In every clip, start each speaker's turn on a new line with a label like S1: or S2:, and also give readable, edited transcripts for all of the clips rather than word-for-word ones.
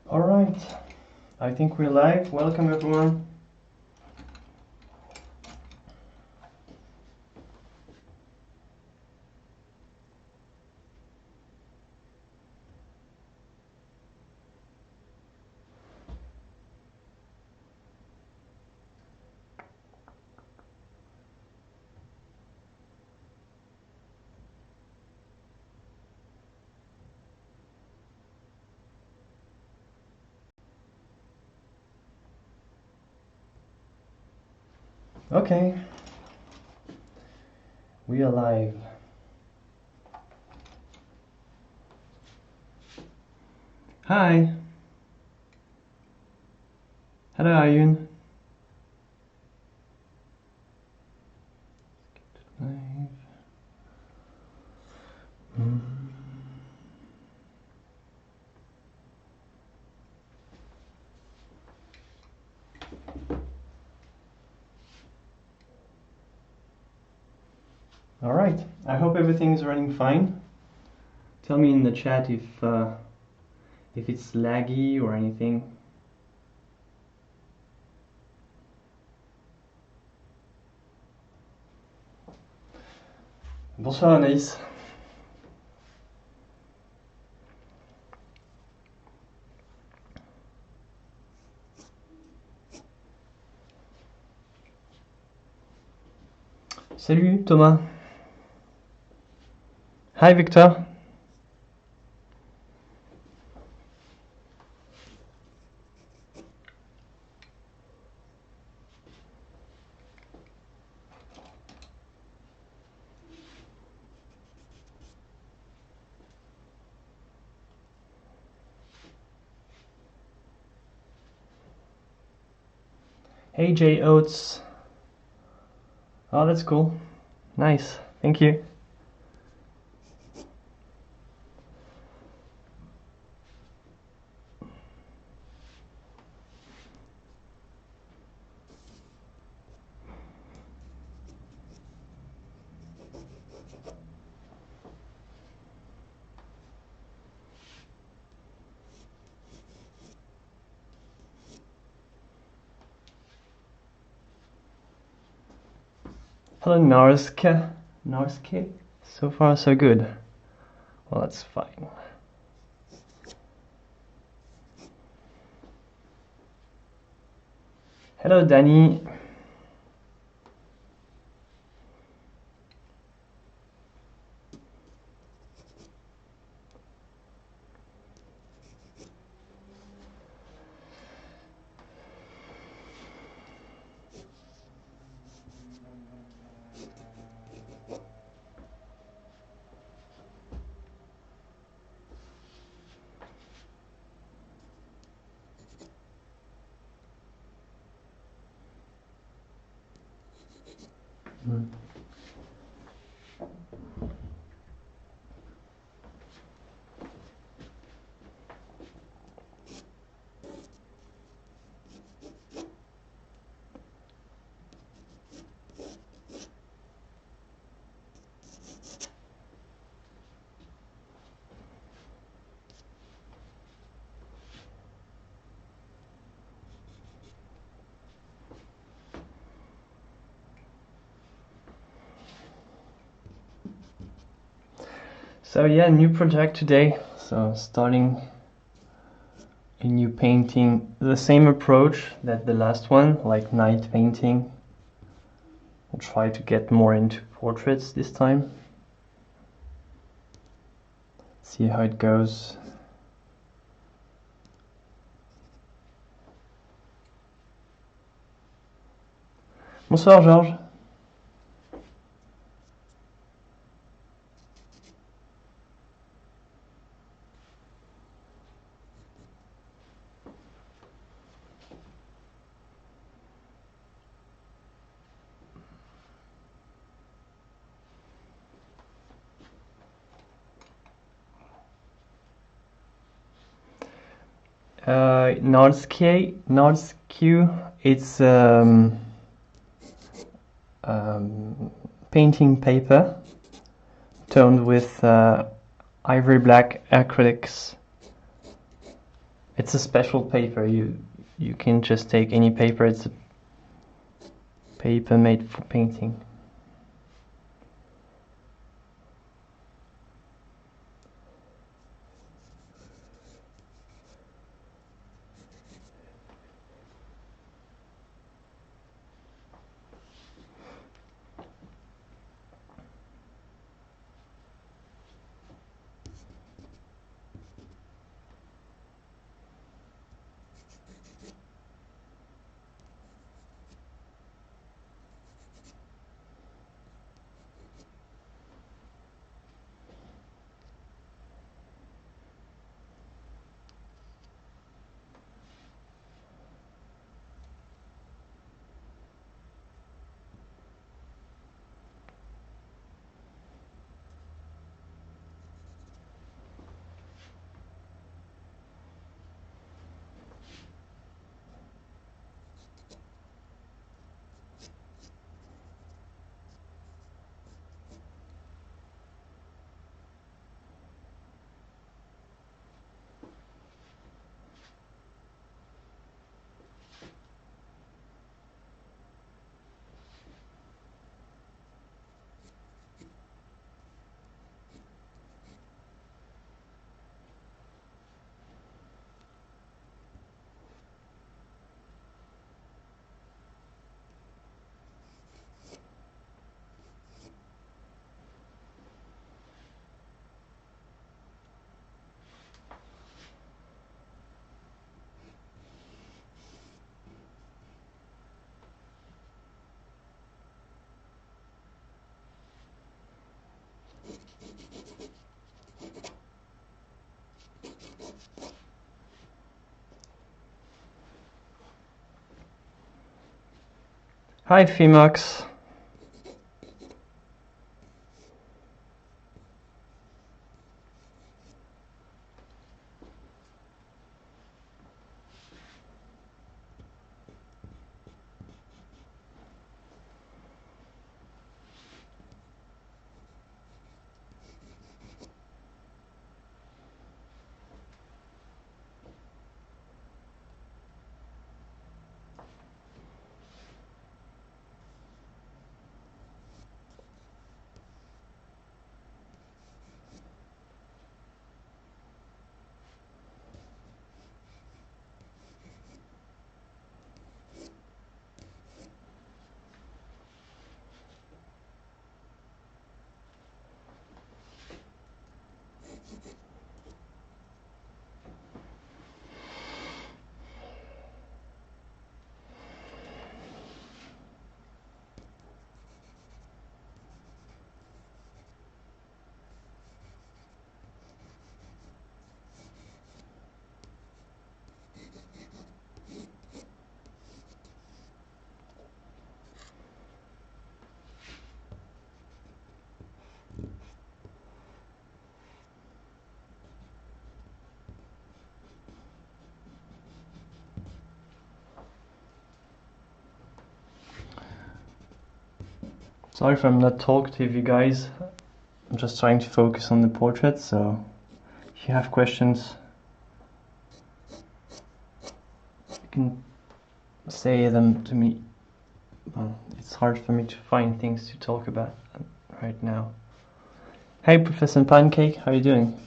S1: Alright, I think we're live. Welcome everyone. Okay, we are live. Hi. Hello Ayun. Live. All right, I hope everything is running fine. Tell me in the chat if it's laggy or anything. Bonsoir Anaïs. Salut Thomas. Hi Victor. Hey J Oates. Oh, that's cool. Nice. Thank you. Hello Narske. Narske. So far so good. Well, that's fine. Hello Danny. So yeah, new project today. So starting a new painting, the same approach that the last one, like night painting. I'll try to get more into portraits this time. See how it goes. Bonsoir Georges. Nordsque, it's painting paper toned with ivory black acrylics. It's a special paper. You can just take any paper. It's a paper made for painting. Hi, Fimox. Sorry if I'm not talkative, you guys. I'm just trying to focus on the portrait, so if you have questions, you can say them to me. Well, it's hard for me to find things to talk about right now. Hey, Professor Pancake, how are you doing?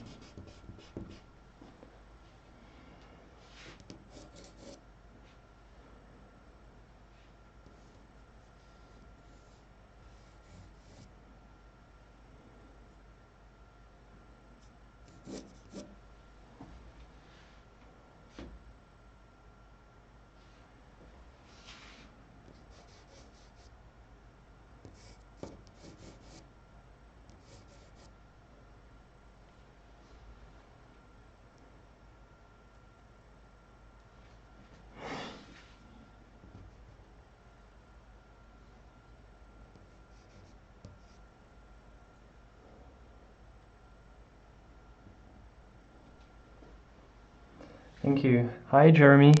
S1: Thank you. Hi, Jeremy.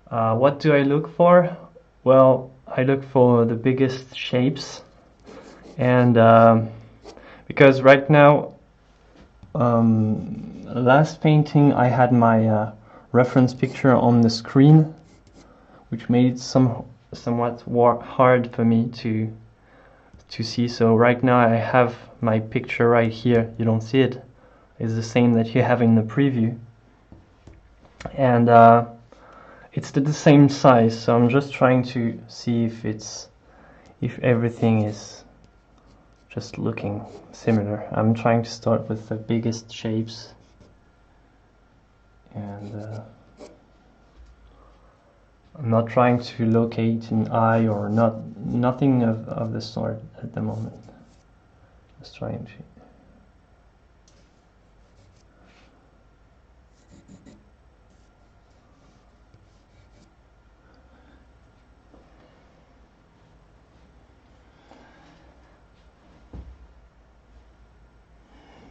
S1: What do I look for? Well, I look for the biggest shapes, and because right now last painting I had my reference picture on the screen, which made it somewhat hard for me to see. So right now I have my picture right here. You don't see it. It's the same that you have in the preview, and it's the same size. So I'm just trying to see if everything is just looking similar. I'm trying to start with the biggest shapes, and I'm not trying to locate an eye or nothing of the sort at the moment. Just trying to.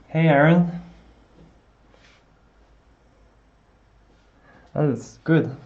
S1: Hey Aaron. That's good.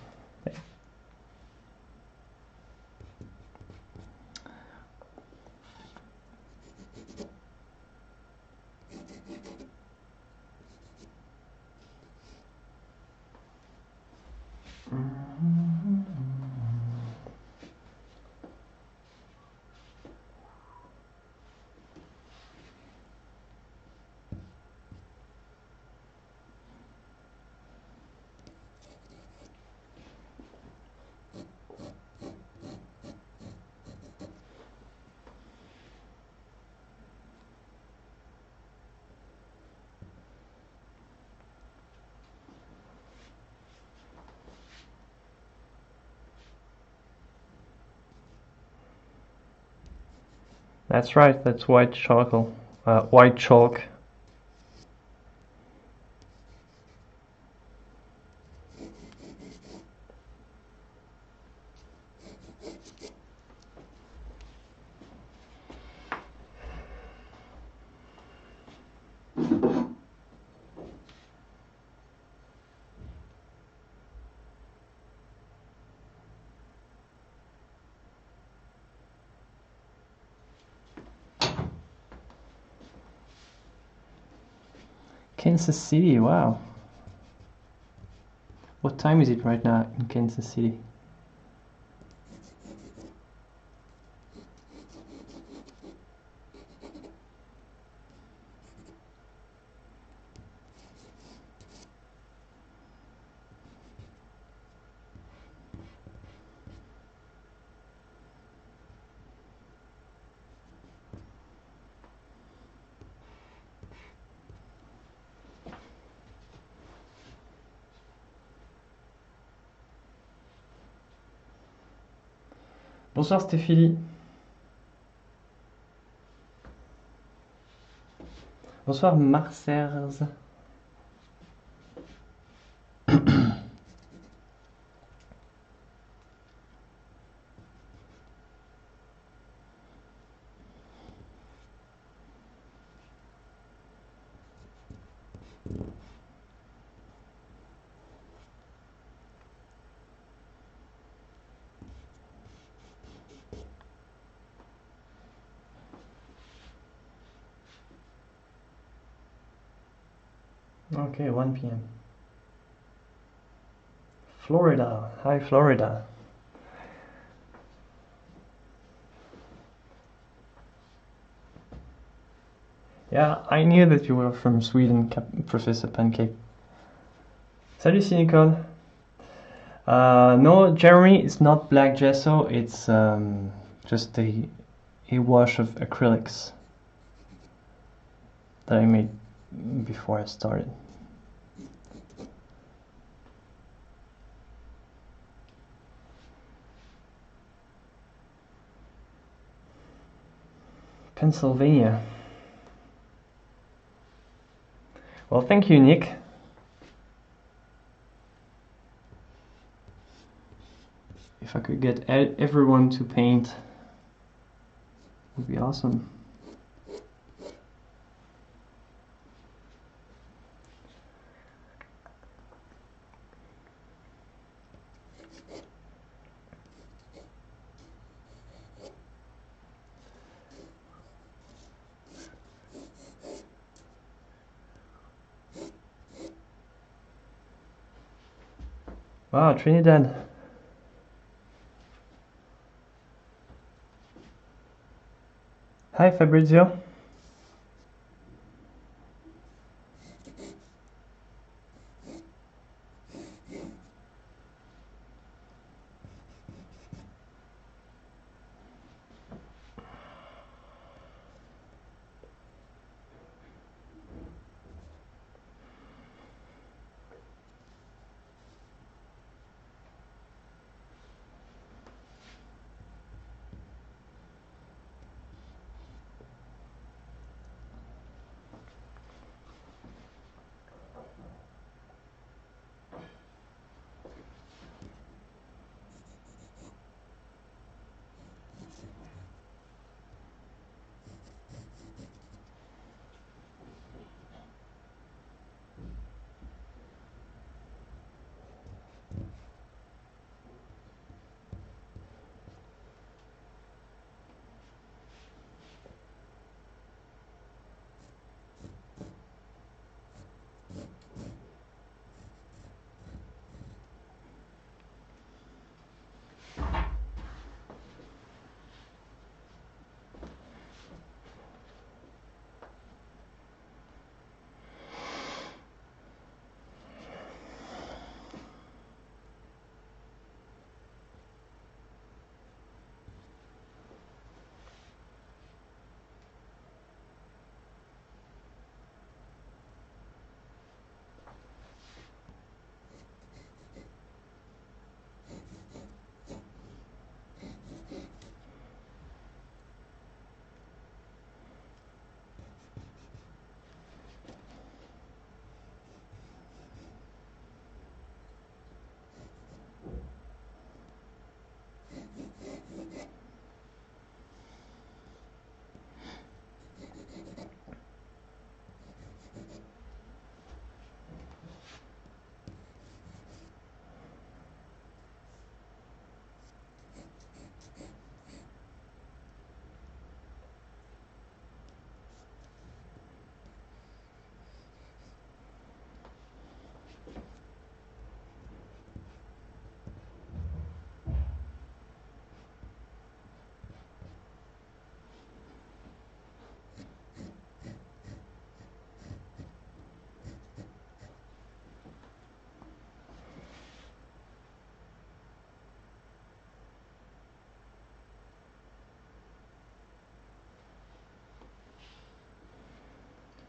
S1: That's right, that's white chalk. White chalk. Kansas City, wow. What time is it right now in Kansas City? Bonsoir Stéphanie. Bonsoir Marcers. Okay, 1 p.m. Florida. Hi, Florida. Yeah, I knew that you were from Sweden, Professor Pancake. Salut, Nicole. No, Jeremy, it's not black gesso, it's just a wash of acrylics that I made before I started. Pennsylvania. Well, thank you, Nick. If I could get everyone to paint, would be awesome. Ah, Trinidad. Hi, Fabrizio.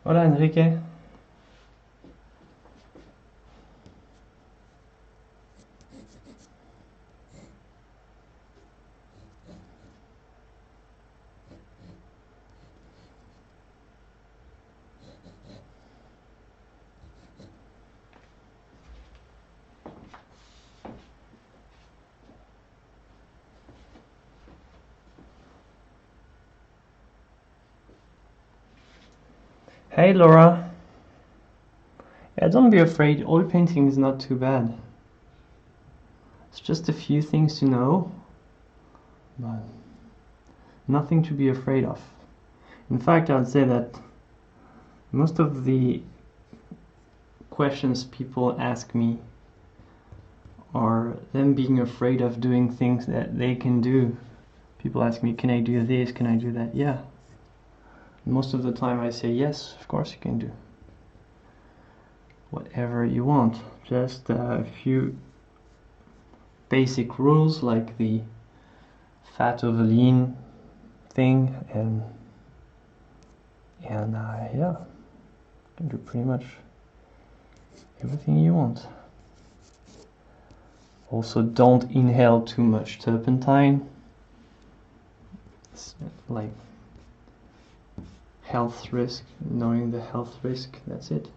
S1: Hola, Enrique. Hey, Laura. Yeah, don't be afraid. Oil painting is not too bad. It's just a few things to know, but nothing to be afraid of. In fact, I would say that most of the questions people ask me are them being afraid of doing things that they can do. People ask me, can I do this? Can I do that? Yeah. Most of the time I say, yes, of course you can do whatever you want. Just a few basic rules like the fat over lean thing, and yeah, you can do pretty much everything you want. Also, don't inhale too much turpentine. It's like health risk, knowing the health risk, that's it.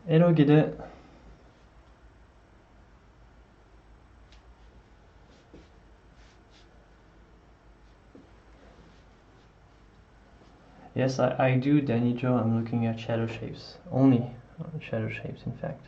S1: Hello, Gide. Yes, I do, Danny Joe. I'm looking at shadow shapes. Only shadow shapes, in fact.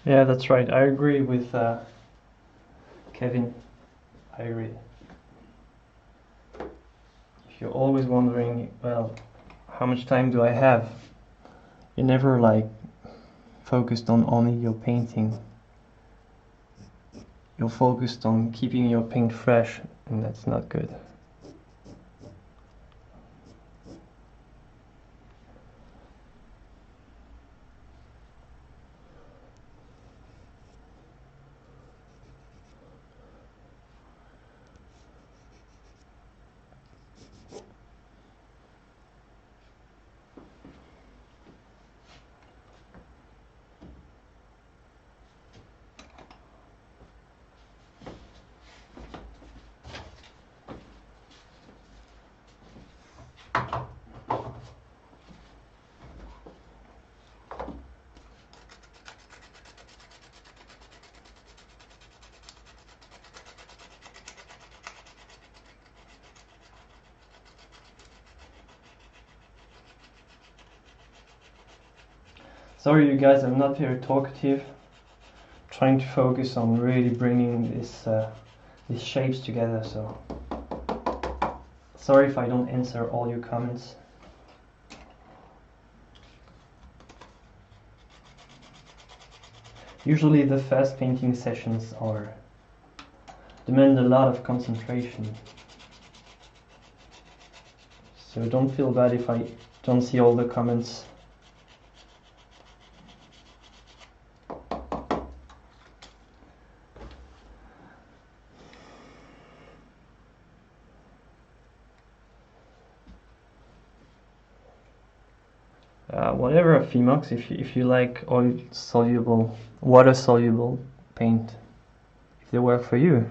S1: Yeah, that's right. I agree with Kevin. I agree. If you're always wondering, well, how much time do I have? You're never like focused on only your painting. You're focused on keeping your paint fresh, and that's not good. Sorry you guys, I'm not very talkative. Trying to focus on really bringing these shapes together, so sorry if I don't answer all your comments. Usually the fast painting sessions demand a lot of concentration. So don't feel bad if I don't see all the comments. Whatever Phimox, if you like oil soluble, water soluble paint, if they work for you.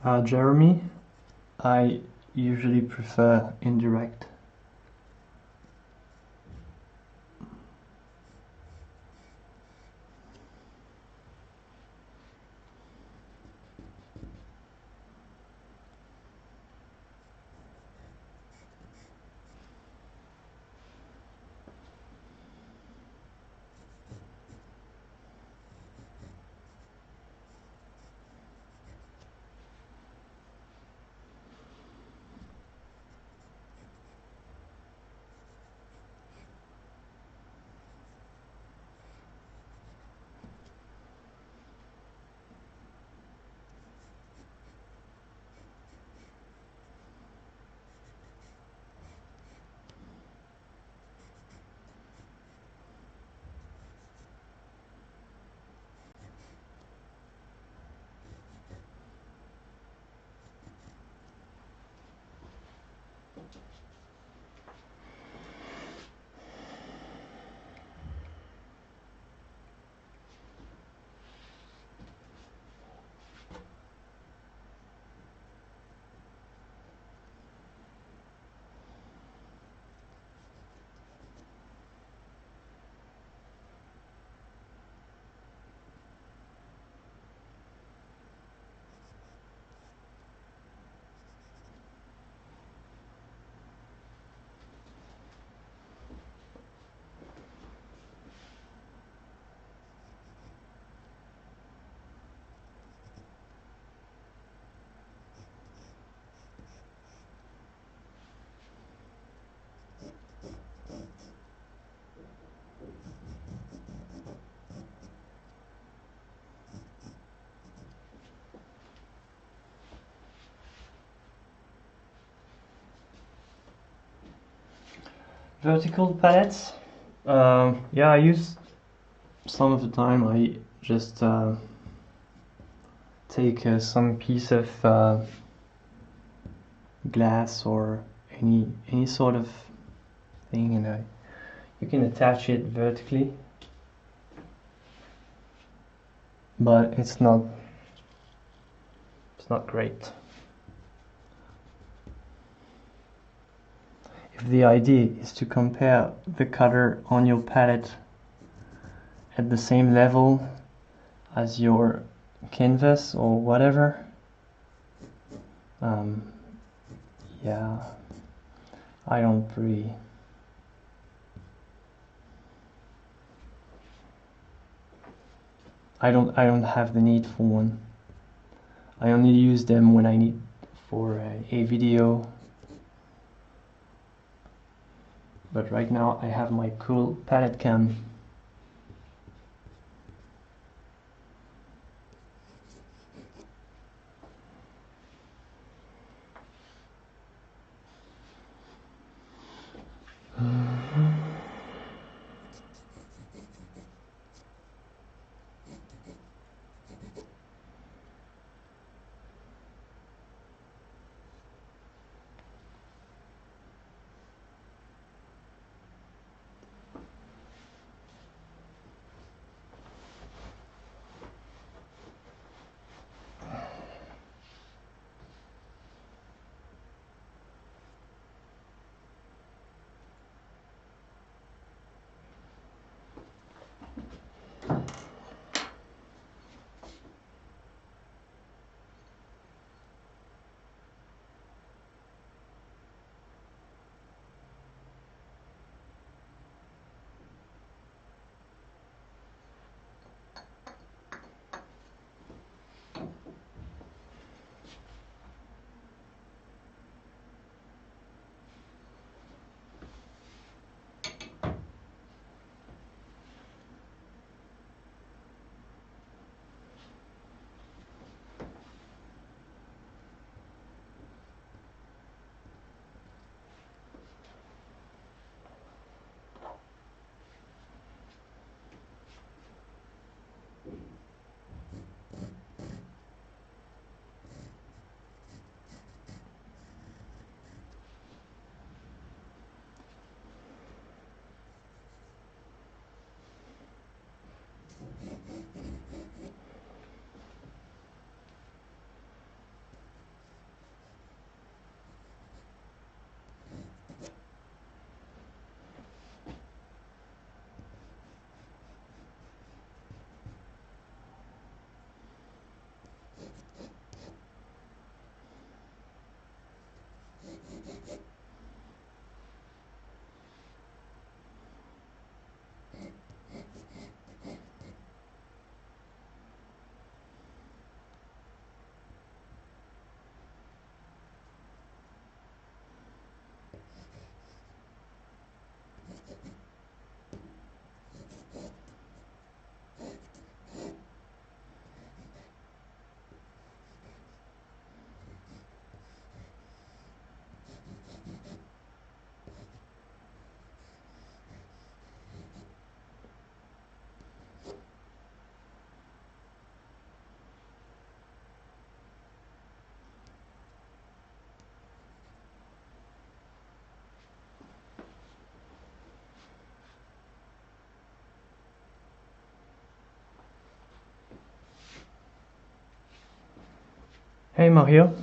S1: Jeremy, I usually prefer indirect. Vertical palettes. Yeah, I use some of the time. I just take some piece of glass or any sort of thing, and you can attach it vertically, but it's not great. If the idea is to compare the color on your palette at the same level as your canvas or whatever, yeah, I don't have the need for one. I only use them when I need for a video. But right now I have my cool palette cam. Hey Mario.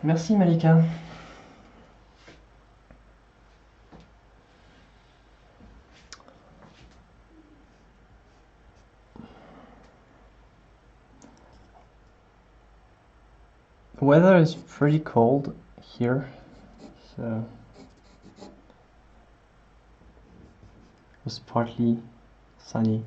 S1: Merci Malika. The weather is pretty cold here, so it's partly sunny.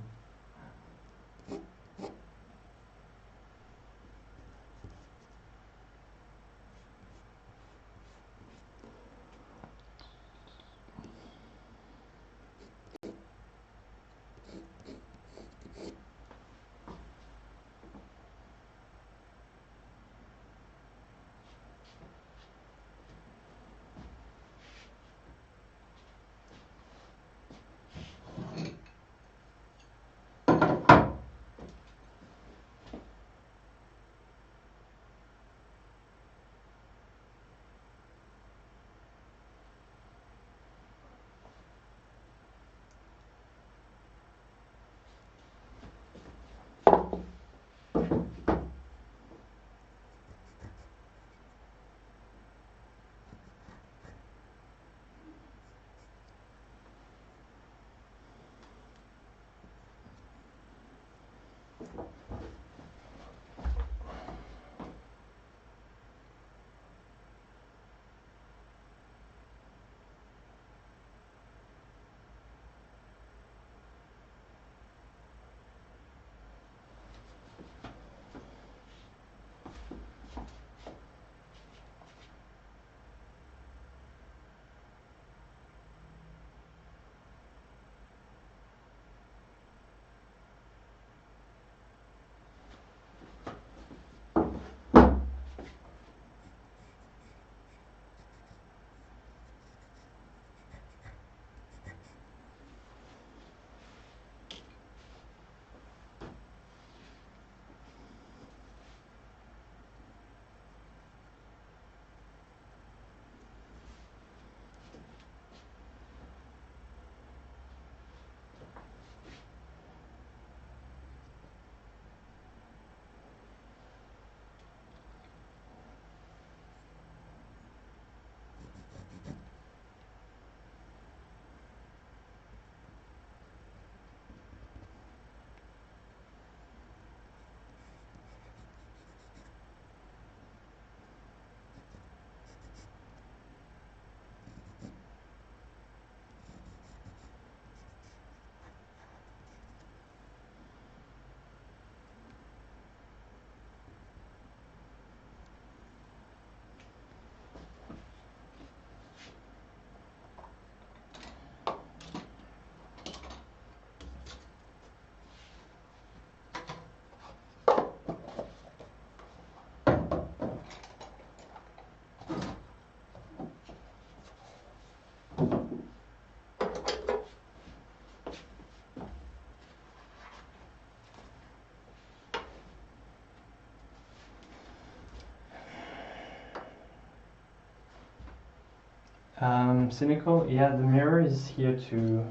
S1: Cynical, yeah, the mirror is here to,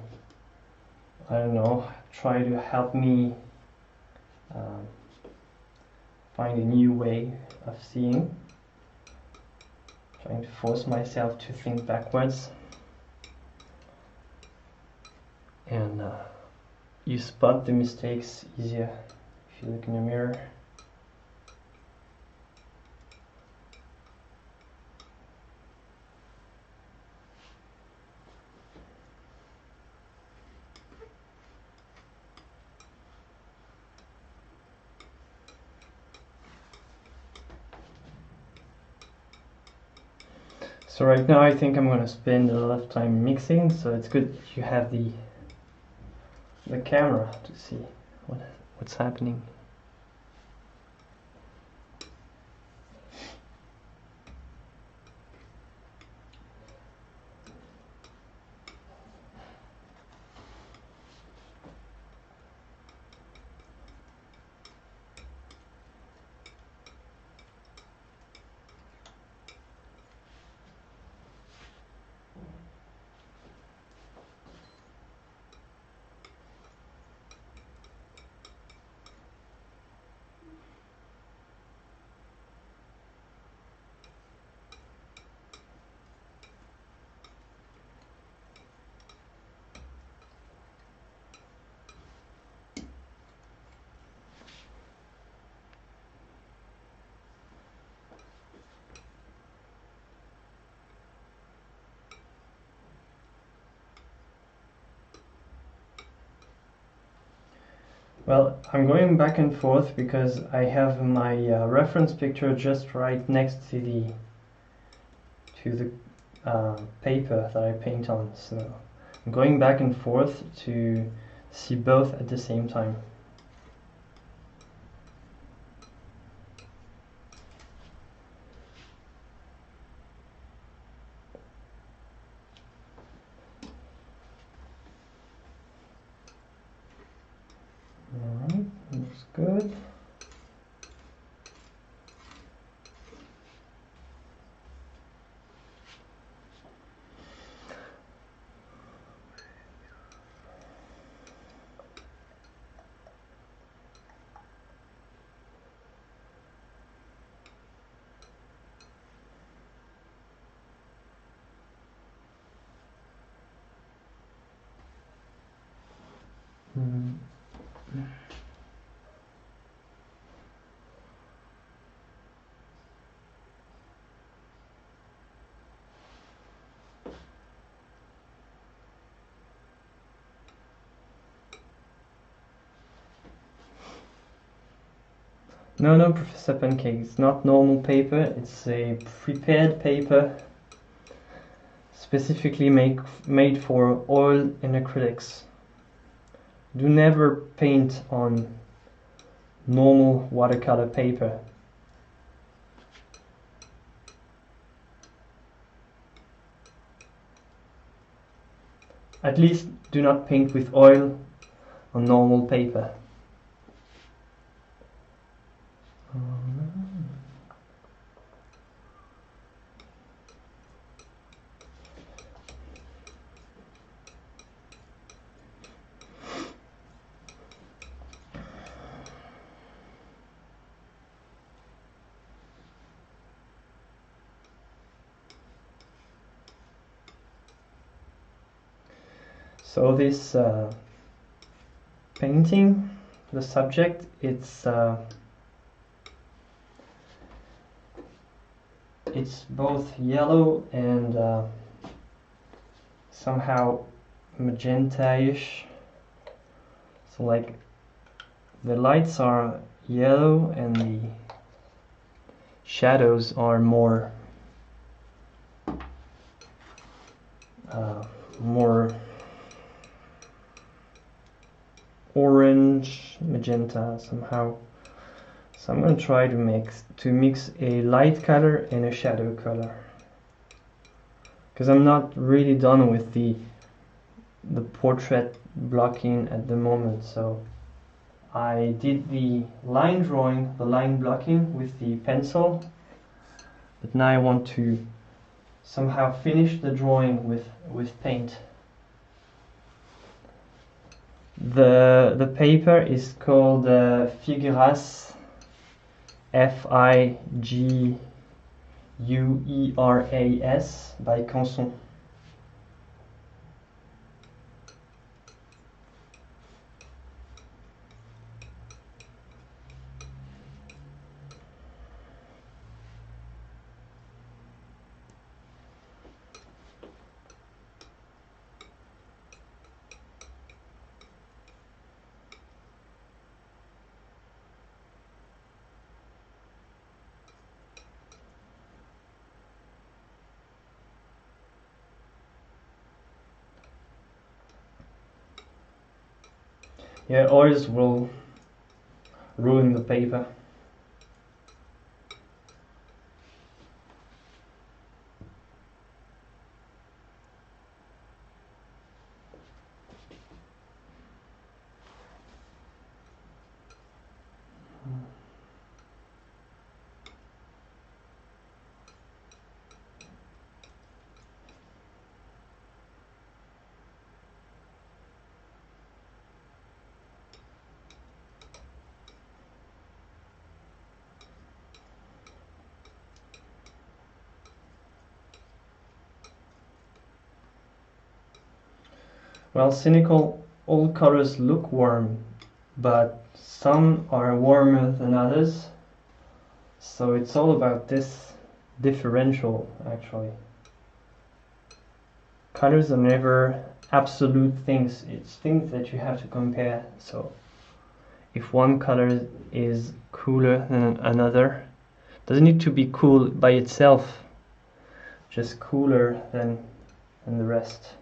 S1: I don't know, try to help me find a new way of seeing, trying to force myself to think backwards. And you spot the mistakes easier if you look in the mirror. So right now I think I'm going to spend a lot of time mixing, so it's good that you have the camera to see what's happening. Well, I'm going back and forth because I have my reference picture just right next to the paper that I paint on. So I'm going back and forth to see both at the same time. Alright, looks good. No, no, Professor Pancake, it's not normal paper, it's a prepared paper specifically made for oil and acrylics. Do never paint on normal watercolor paper. At least do not paint with oil on normal paper. So this painting, the subject, it's both yellow and somehow magenta-ish. So like the lights are yellow and the shadows are more orange, magenta somehow. So I'm going to try to mix a light color and a shadow color, because I'm not really done with the portrait blocking at the moment. So I did the line drawing, the line blocking with the pencil, but now I want to somehow finish the drawing with paint. The paper is called Figuras, Figueras by Canson. Yeah, oils will ruin the paper. Well, cynical, all colors look warm, but some are warmer than others. So it's all about this differential, actually. Colors are never absolute things. It's things that you have to compare. So if one color is cooler than another, doesn't need to be cool by itself, just cooler than the rest.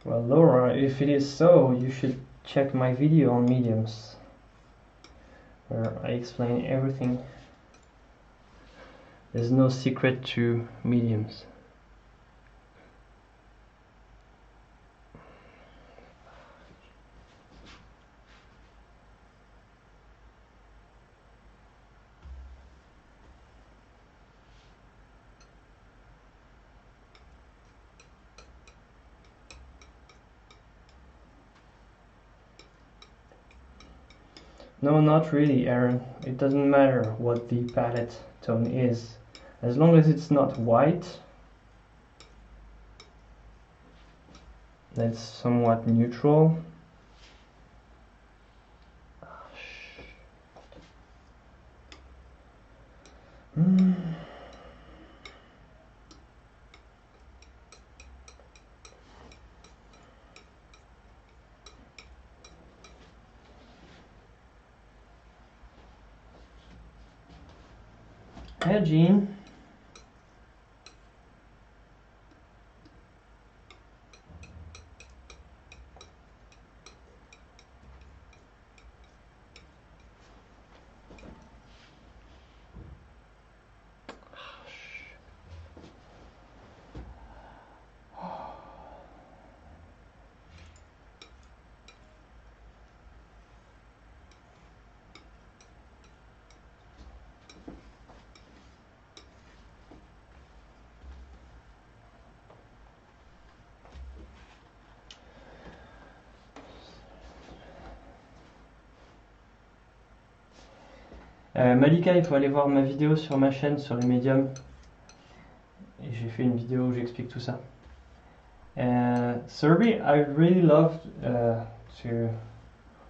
S1: Well, Laura, if it is so, you should check my video on mediums, where I explain everything. There's no secret to mediums. No, not really, Aaron. It doesn't matter what the palette tone is. As long as it's not white, that's somewhat neutral. Hey, Jean. Malika, il faut aller voir ma vidéo sur ma chaîne sur les médiums. Et j'ai fait une vidéo où j'explique tout ça. Serbi, I really love to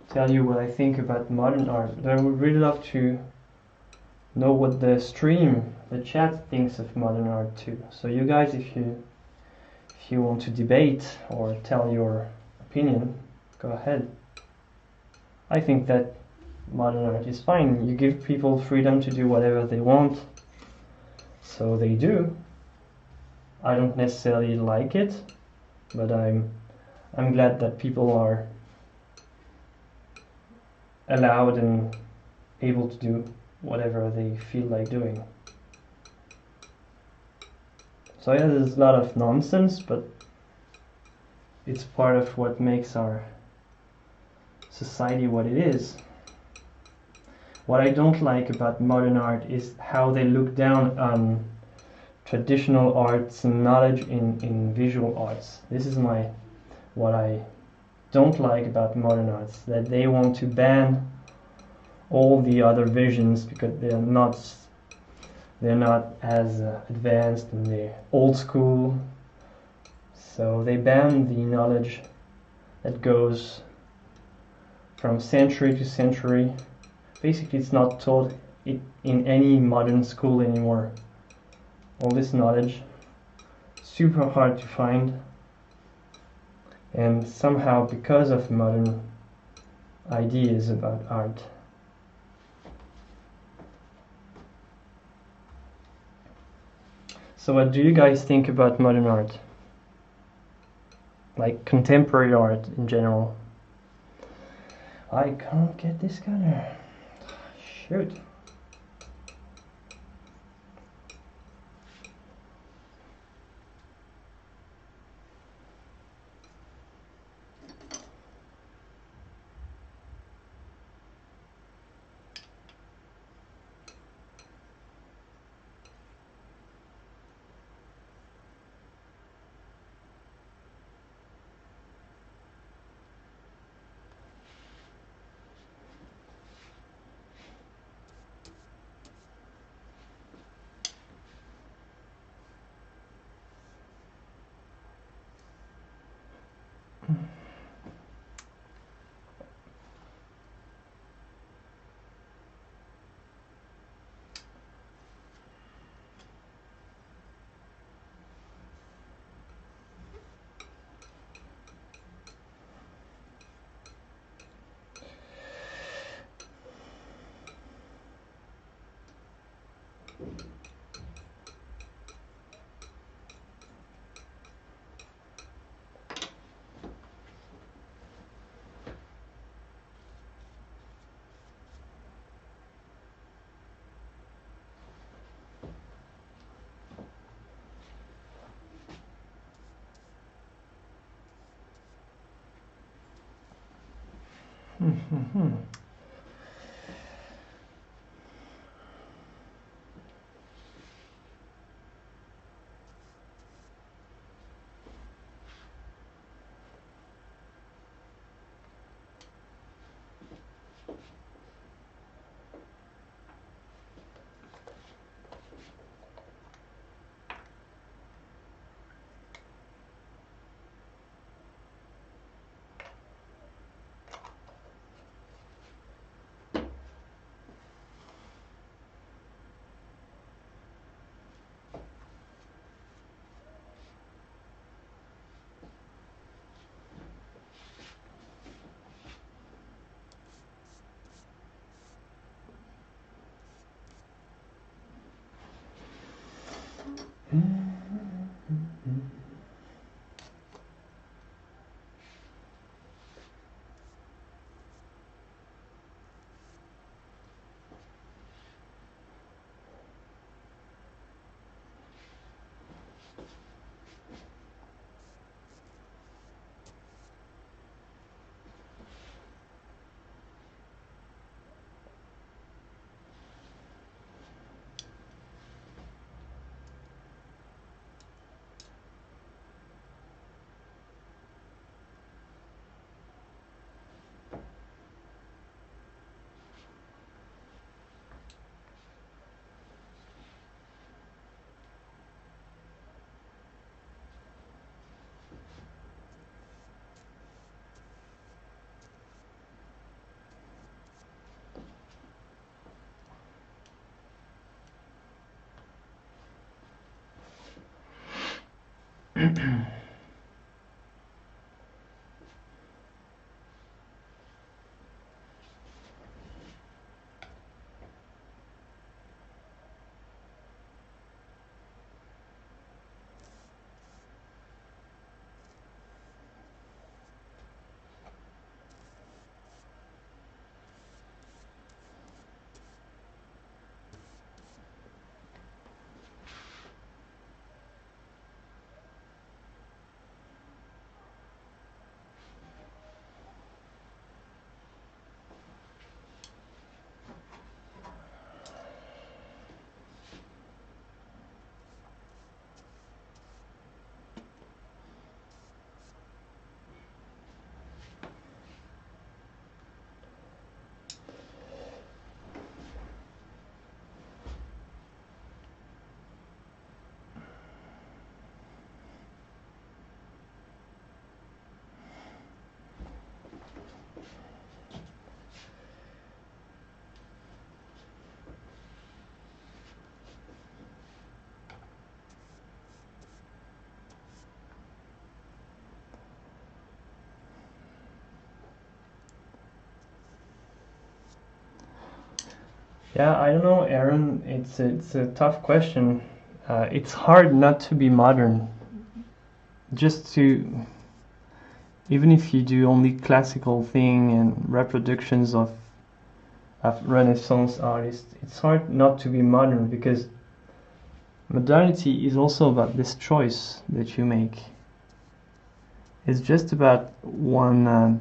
S1: tell you what I think about modern art, but I would really love to know what the stream, the chat thinks of modern art too. So you guys, if you want to debate or tell your opinion, go ahead. I think that modern art is fine. You give people freedom to do whatever they want, so they do. I don't necessarily like it, but I'm glad that people are allowed and able to do whatever they feel like doing. So yeah, there's a lot of nonsense, but it's part of what makes our society what it is. What I don't like about modern art is how they look down on traditional arts and knowledge in visual arts. This is what I don't like about modern arts, that they want to ban all the other visions because they're not as advanced and they're old school. So they ban the knowledge that goes from century to century. Basically, it's not taught in any modern school anymore. All this knowledge, super hard to find, and somehow because of modern ideas about art. So what do you guys think about modern art? Like contemporary art in general? I can't get this color. Shoot. Yeah, I don't know, Aaron. It's a tough question. It's hard not to be modern. Just to, even if you do only classical thing and reproductions of Renaissance artists, it's hard not to be modern because modernity is also about this choice that you make. It's just about one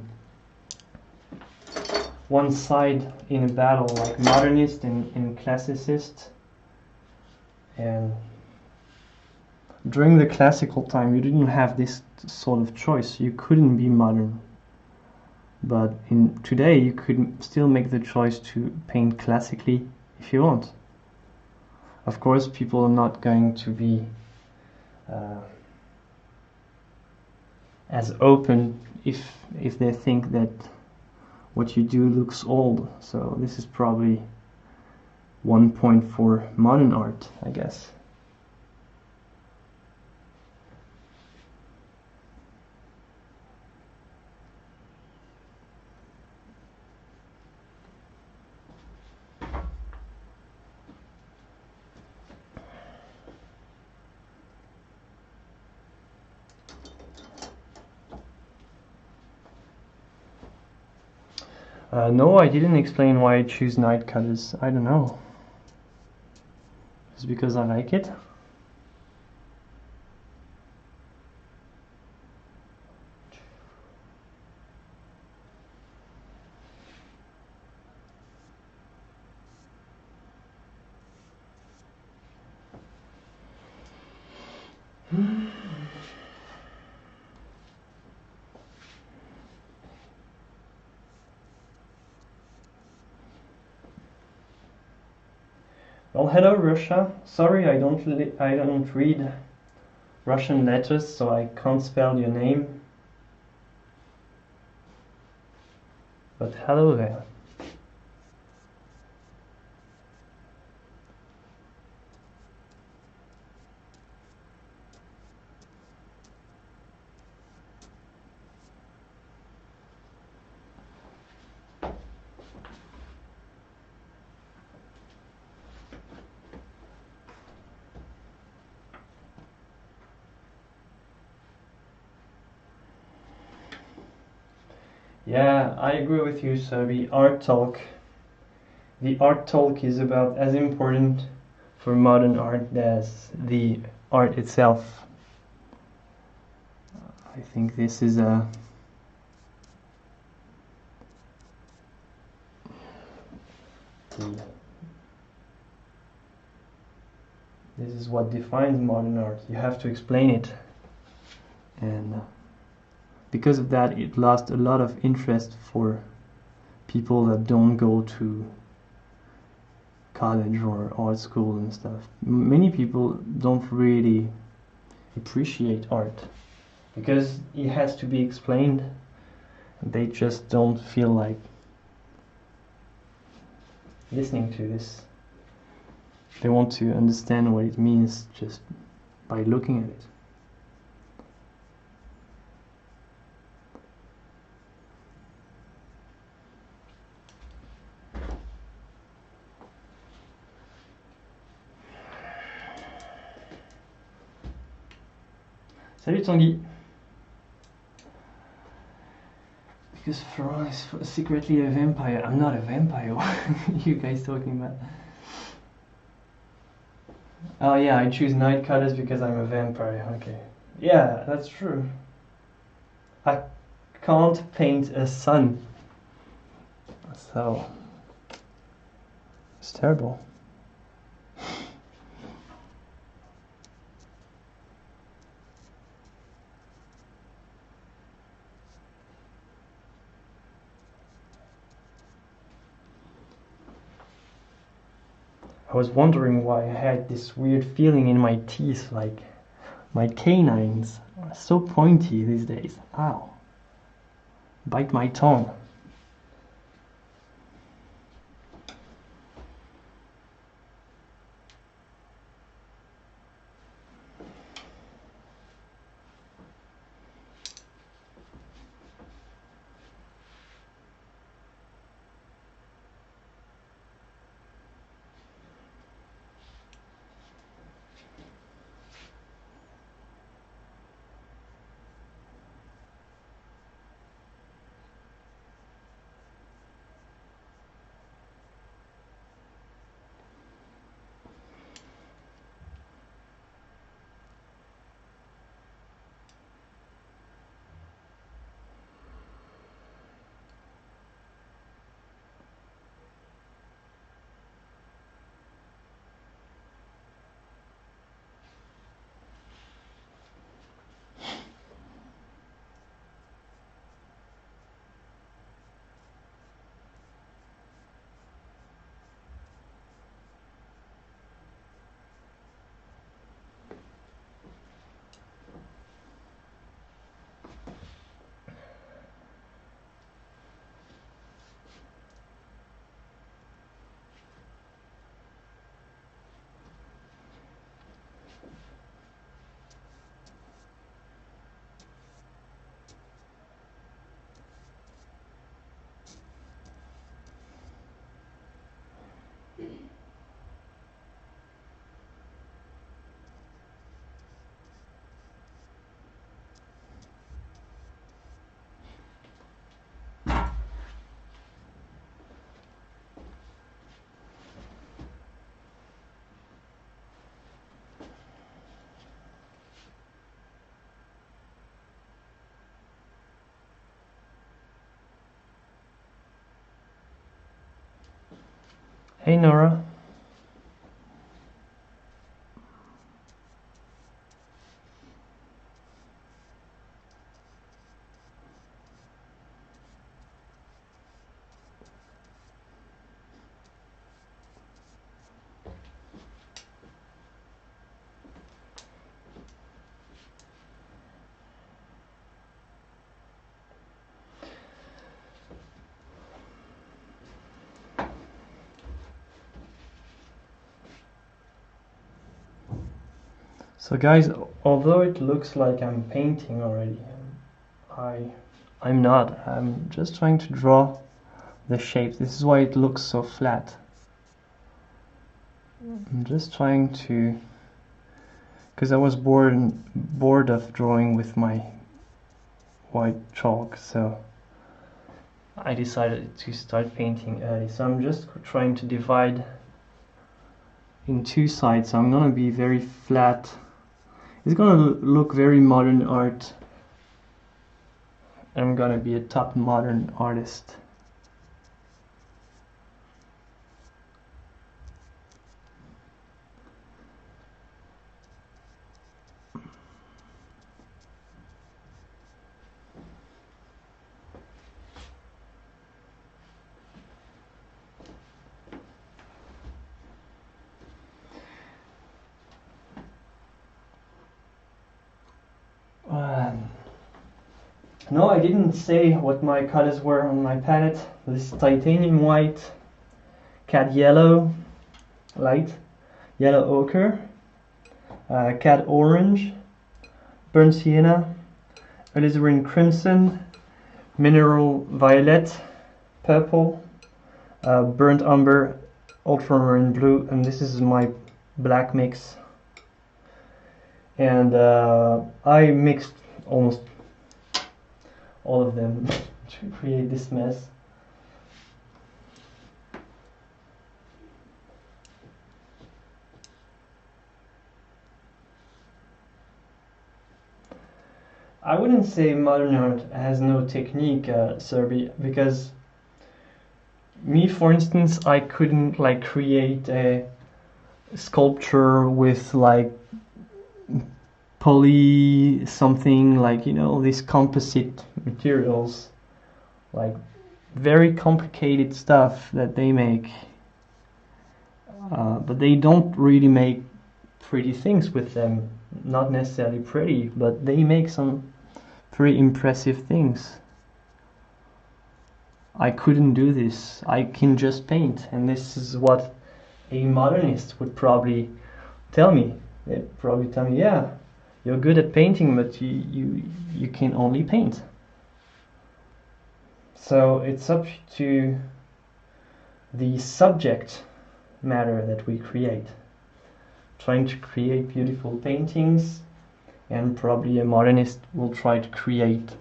S1: side in a battle, like modernist and classicist. And during the classical time, you didn't have this sort of choice. You couldn't be modern. But in today, you could still make the choice to paint classically if you want. Of course, people are not going to be as open if they think that what you do looks old. So this is probably one point for modern art, I guess. No, I didn't explain why I choose night colors. I don't know. It's because I like it. Well, hello Russia. Sorry, I don't read Russian letters, so I can't spell your name. But hello there. Yeah, I agree with you. So the art talk is about as important for modern art as the art itself. I think this is what defines modern art. You have to explain it, and because of that, it lost a lot of interest for people that don't go to college or art school and stuff. Many people don't really appreciate art because it has to be explained. They just don't feel like listening to this. They want to understand what it means just by looking at it. Salut Tanguy. Because Florent is secretly a vampire. I'm not a vampire. What are you guys talking about? Oh yeah, I choose night colors because I'm a vampire. Okay. Yeah, that's true. I can't paint a sun. So it's terrible. I was wondering why I had this weird feeling in my teeth, like my canines are so pointy these days. Ow. Bite my tongue. Hey Nora. So guys, although it looks like I'm painting already, I'm not. I'm just trying to draw the shape. This is why it looks so flat. I'm just trying to, because I was bored of drawing with my white chalk, so I decided to start painting early. So I'm just trying to divide in two sides. So I'm gonna be very flat. It's gonna look very modern art. I'm gonna be a top modern artist. No, I didn't say what my colors were on my palette. This is titanium white, cad yellow, light, yellow ochre, cad orange, burnt sienna, alizarin crimson, mineral violet, purple, burnt umber, ultramarine blue, and this is my black mix. And I mixed almost all of them to create this mess. I wouldn't say modern art has no technique, Serbi, because me, for instance, I couldn't like create a sculpture with like poly something, like, you know, these composite materials, like very complicated stuff that they make, but they don't really make pretty things with them. Not necessarily pretty, but they make some pretty impressive things. I couldn't do this. I can just paint, and this is what a modernist would probably tell me. They'd probably tell me, yeah, you're good at painting, but you can only paint. So it's up to the subject matter that we create. Trying to create beautiful paintings, and probably a modernist will try to create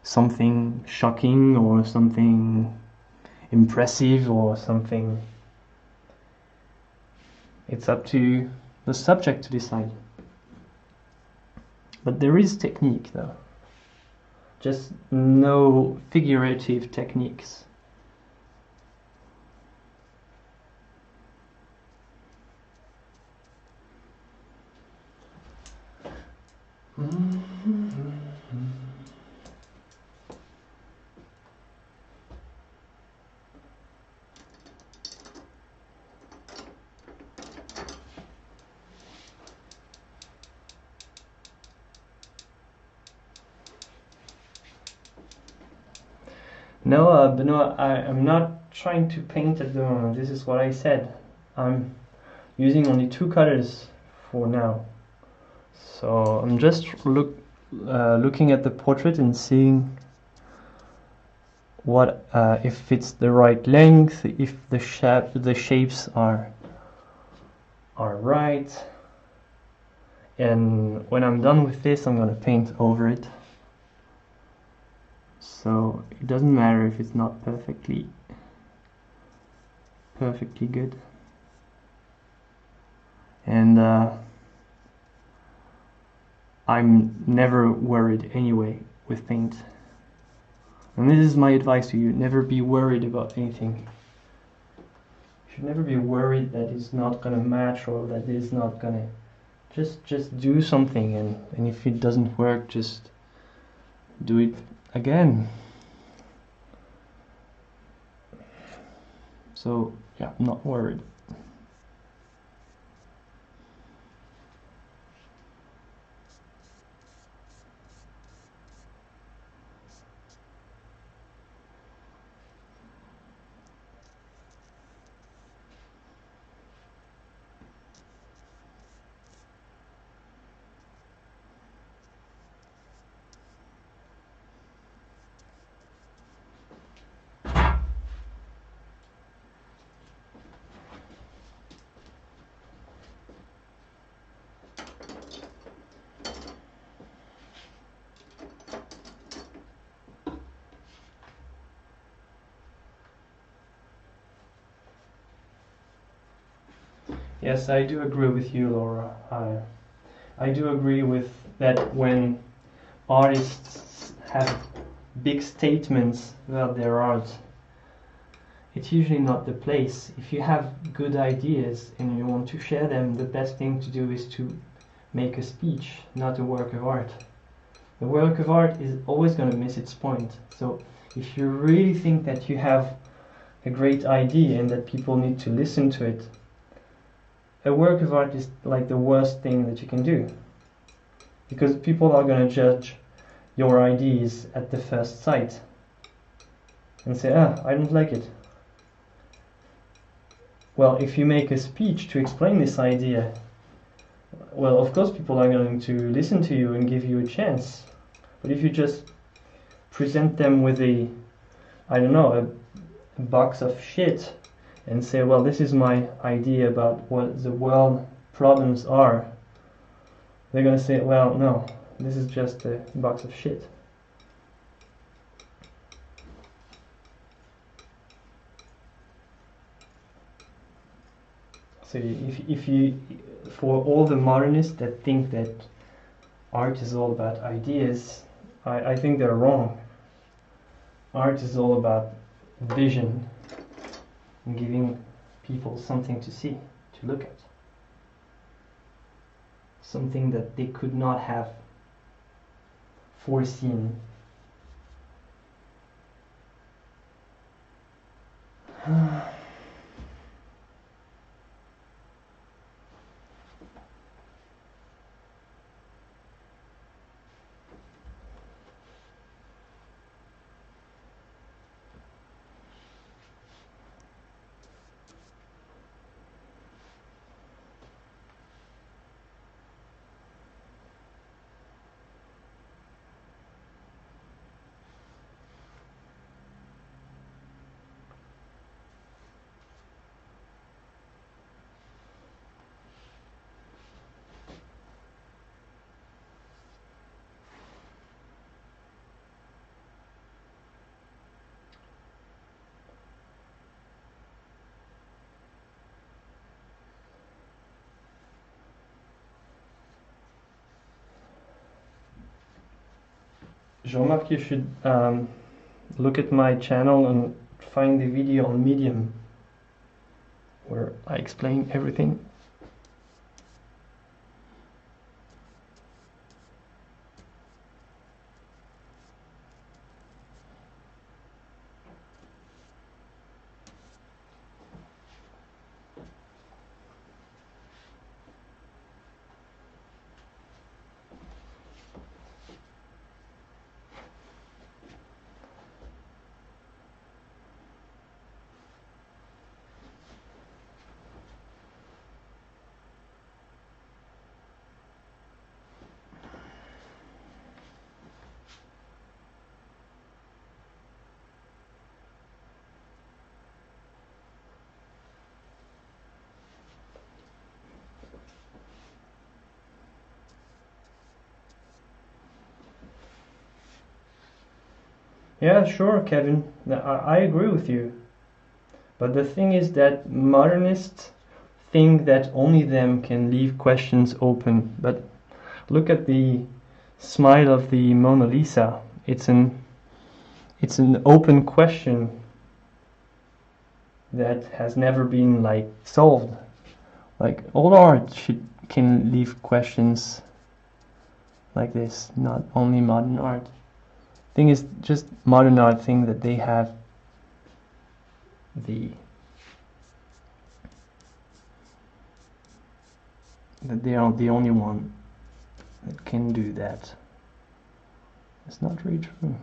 S1: something shocking or something impressive or something. It's up to the subject to decide. But there is technique, though. Just no figurative techniques. No, Benoit, I'm not trying to paint at the moment. This is what I said. I'm using only two colors for now. So I'm just looking at the portrait and seeing what if it's the right length, if the shapes are right. And when I'm done with this, I'm gonna paint over it. So it doesn't matter if it's not perfectly good. And I'm never worried anyway with paint. And this is my advice to you: never be worried about anything. You should never be worried that it's not gonna match or that it's not gonna. Just do something, and if it doesn't work, just do it again. So yeah, I'm not worried. Yes, I do agree with you, Laura. I do agree with that when artists have big statements about their art, it's usually not the place. If you have good ideas and you want to share them, the best thing to do is to make a speech, not a work of art. The work of art is always going to miss its point. So if you really think that you have a great idea and that people need to listen to it, a work of art is like the worst thing that you can do. Because people are going to judge your ideas at the first sight and say, I don't like it. Well, if you make a speech to explain this idea, well, of course people are going to listen to you and give you a chance. But if you just present them with a box of shit and say, well, this is my idea about what the world problems are, they're going to say, well, no, this is just a box of shit. So if you, for all the modernists that think that art is all about ideas, I think they're wrong. Art is all about vision and giving people something to see, to look at. Something that they could not have foreseen. Jean-Marc, you should look at my channel and find the video on Medium where I explain everything. Yeah, sure, Kevin. I agree with you. But the thing is that modernists think that only them can leave questions open. But look at the smile of the Mona Lisa. It's an open question that has never been like solved. Like all art can leave questions like this, not only modern art. Thing is, just modern art think that they have that they are the only one that can do that. It's not really true.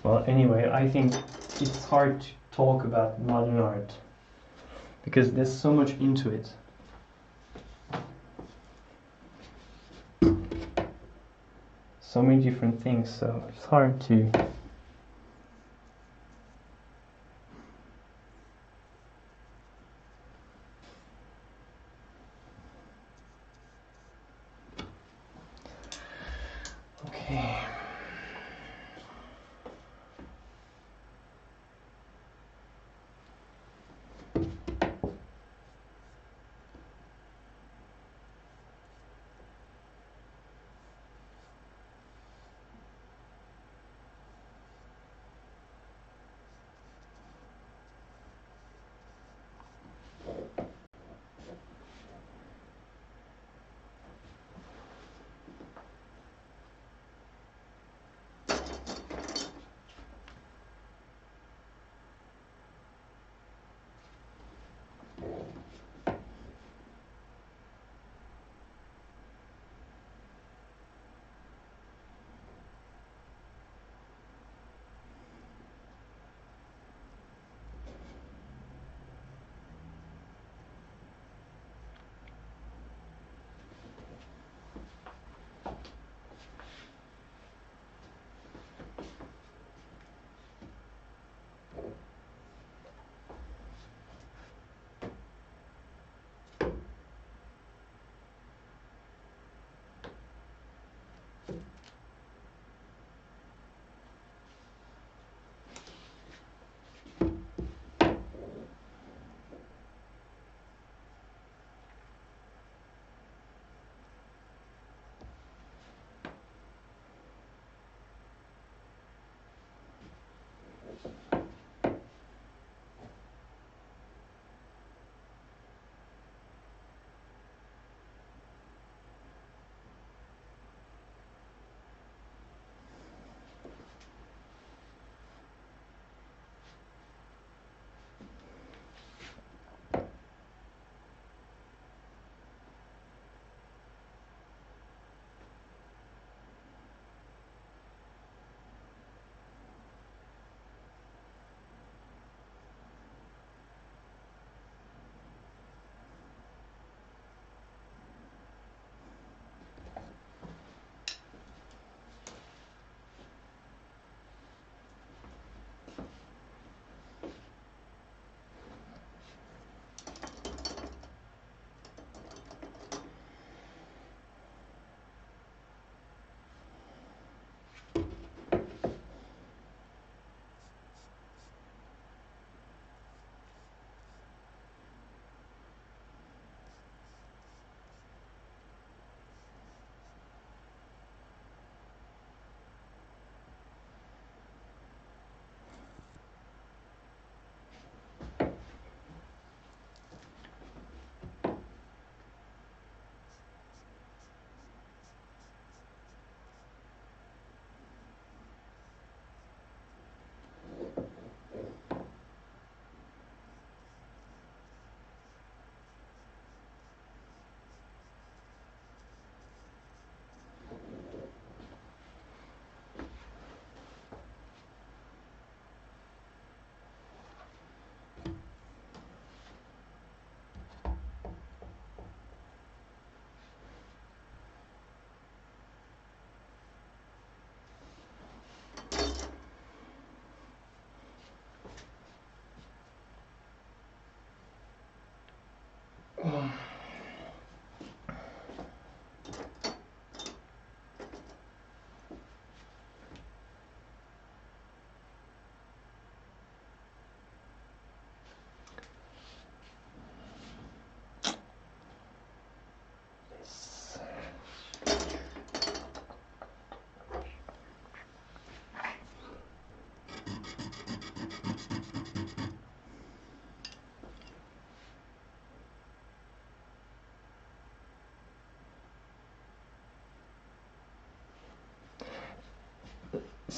S1: Well, anyway, I think it's hard to talk about modern art because there's so much into it. So many different things, so it's hard to... Okay.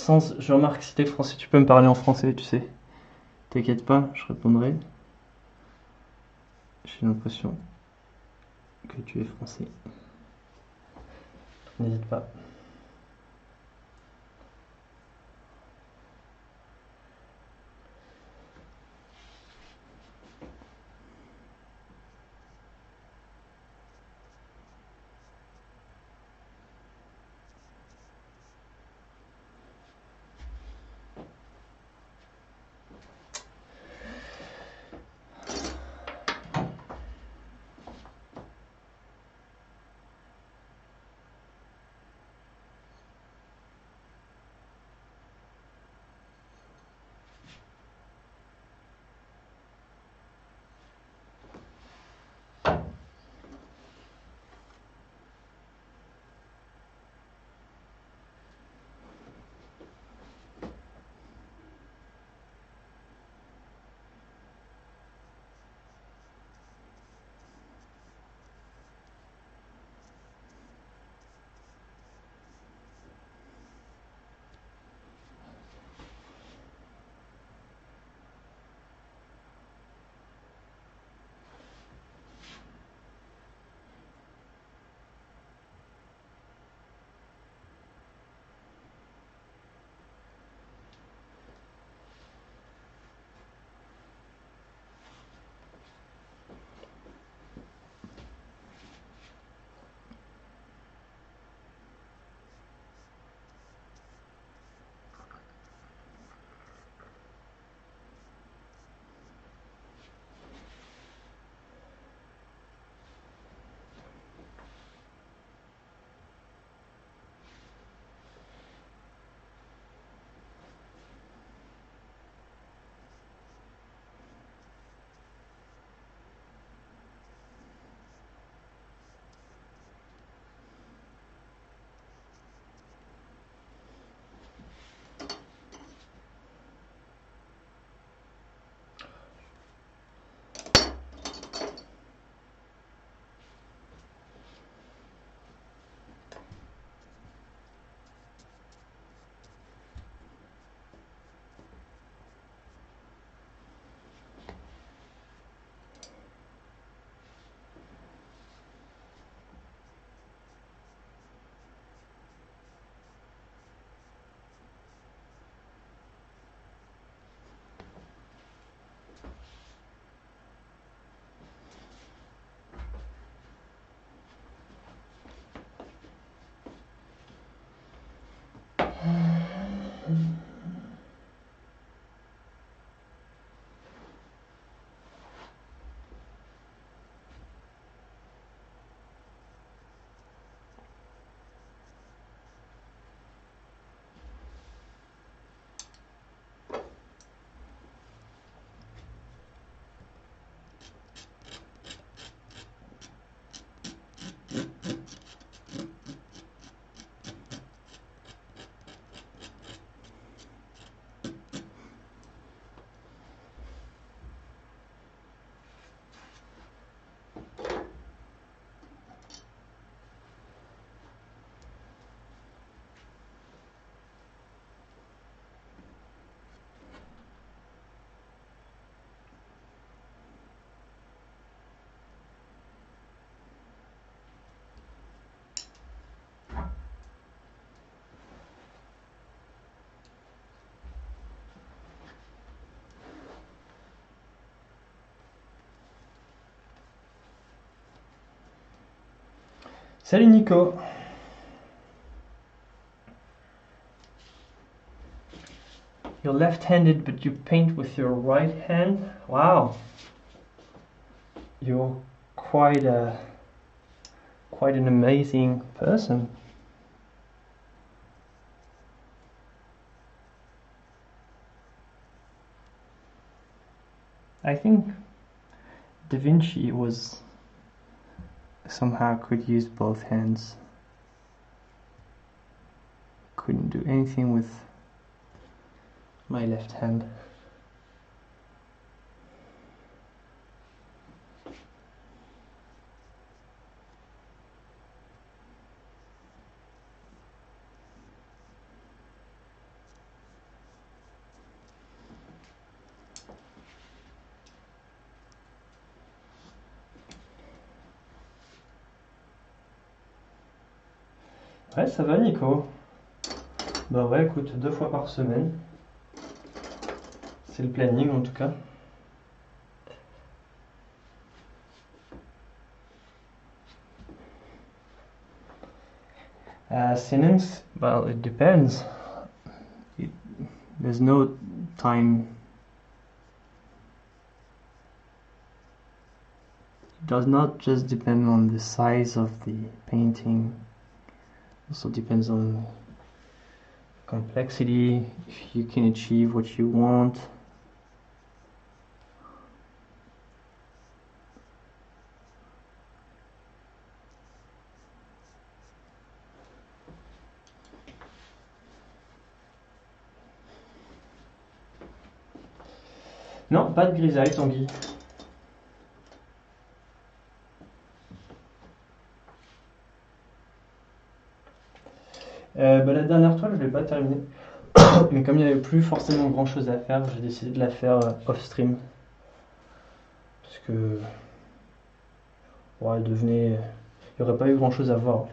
S1: Je remarque si t'es français, tu peux me parler en français, tu sais. T'inquiète pas, je répondrai. J'ai l'impression que tu es français. N'hésite pas. Salut Nico. You're left-handed but you paint with your right hand. Wow. You're quite an amazing person. I think Da Vinci was somehow could use both hands. Couldn't do anything with my left hand. Ouais, ça va Nico. Bah ouais, écoute, 2 fois par semaine. C'est le planning en tout cas. Sentence, well, it depends. There's no time. It does not just depend on the size of the painting. Also depends on complexity, if you can achieve what you want. Non, pas de grisaille, Tanguy. La dernière toile, je ne l'ai pas terminée. Mais comme il n'y avait plus forcément grand chose à faire, j'ai décidé de la faire off-stream. Parce que. Ouais, elle devenait. Il n'y aurait pas eu grand chose à voir.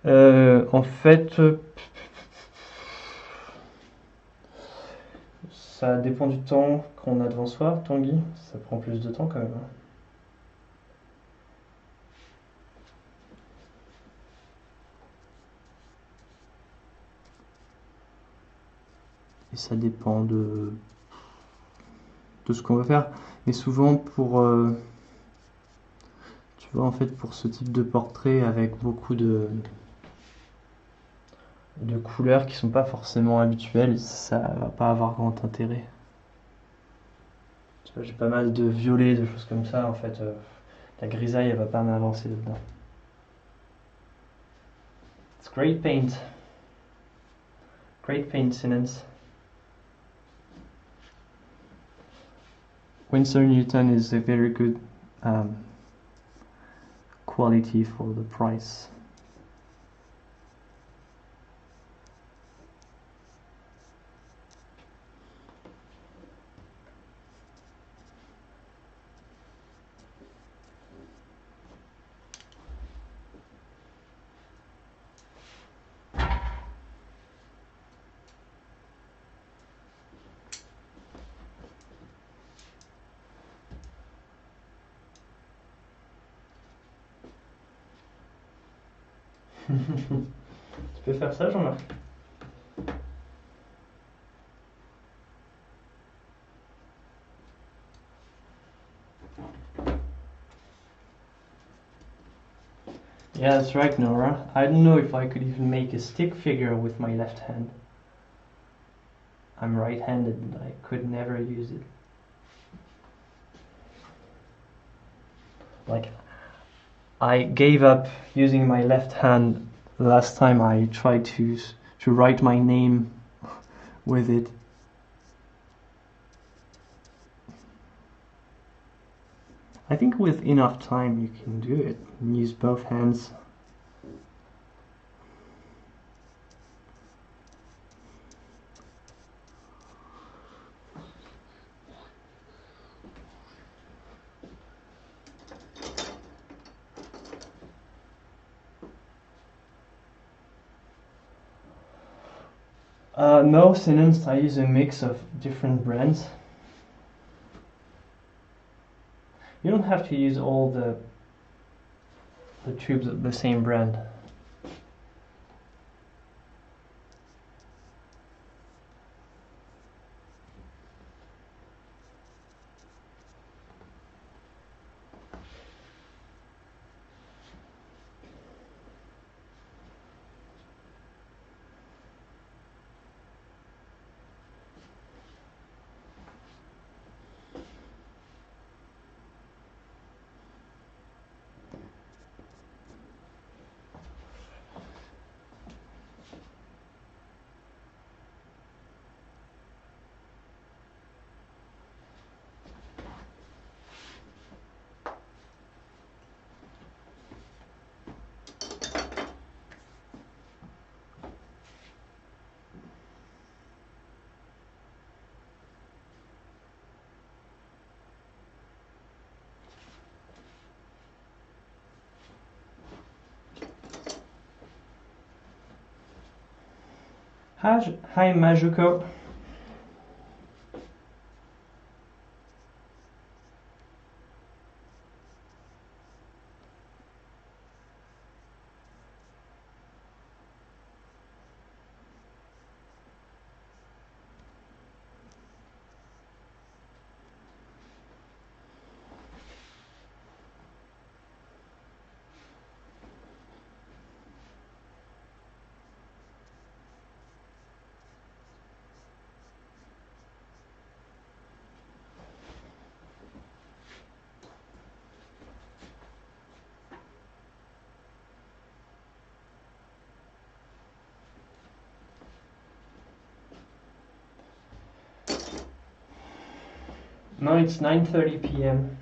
S1: En fait. Ça dépend du temps qu'on a devant soi, Tanguy. Ça prend plus de temps quand même. Et ça dépend de ce qu'on veut faire. Mais souvent pour tu vois, en fait, pour ce type de portrait avec beaucoup de couleurs qui sont pas forcément habituelles, ça va pas avoir grand intérêt. Tu vois, j'ai pas mal de violets, de choses comme ça, en fait, la grisaille elle va pas m'avancer dedans. It's great paint. Great paint, Sinens. Winsor Newton is a very good quality for the price. Tu peux faire ça, Jean-Marc? Yeah, that's right, Nora. I don't know if I could even make a stick figure with my left hand. I'm right-handed and I could never use it. Like, I gave up using my left hand the last time I tried to write my name with it. I think with enough time you can do it and use both hands. No, Sinence, I use a mix of different brands. You don't have to use all the tubes of the same brand. Hi Majuko. No, it's 9:30 p.m.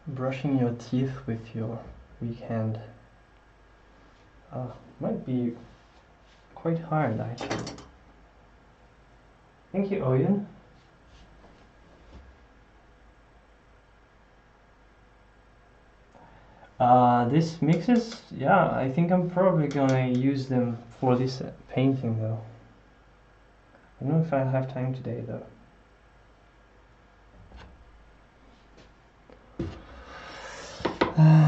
S1: Brushing your teeth with your weak hand might be quite hard, actually. Thank you, Oyen. These mixes, yeah, I think I'm probably gonna use them for this painting though. I don't know if I have time today though. Okay.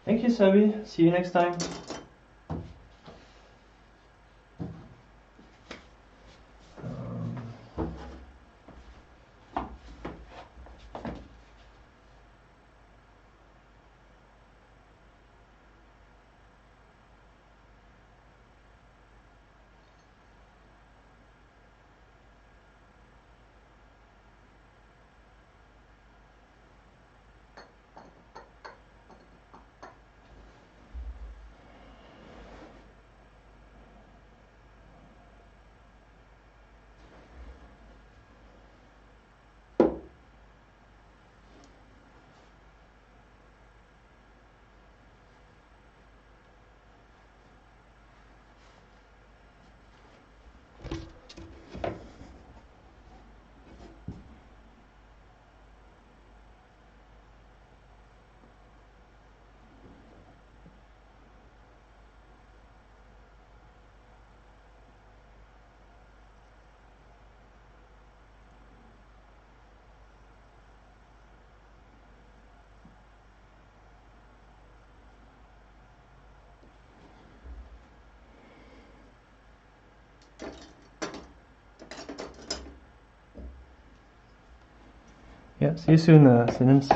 S1: Thank you, Sabi. See you next time. Yeah, see you soon, students.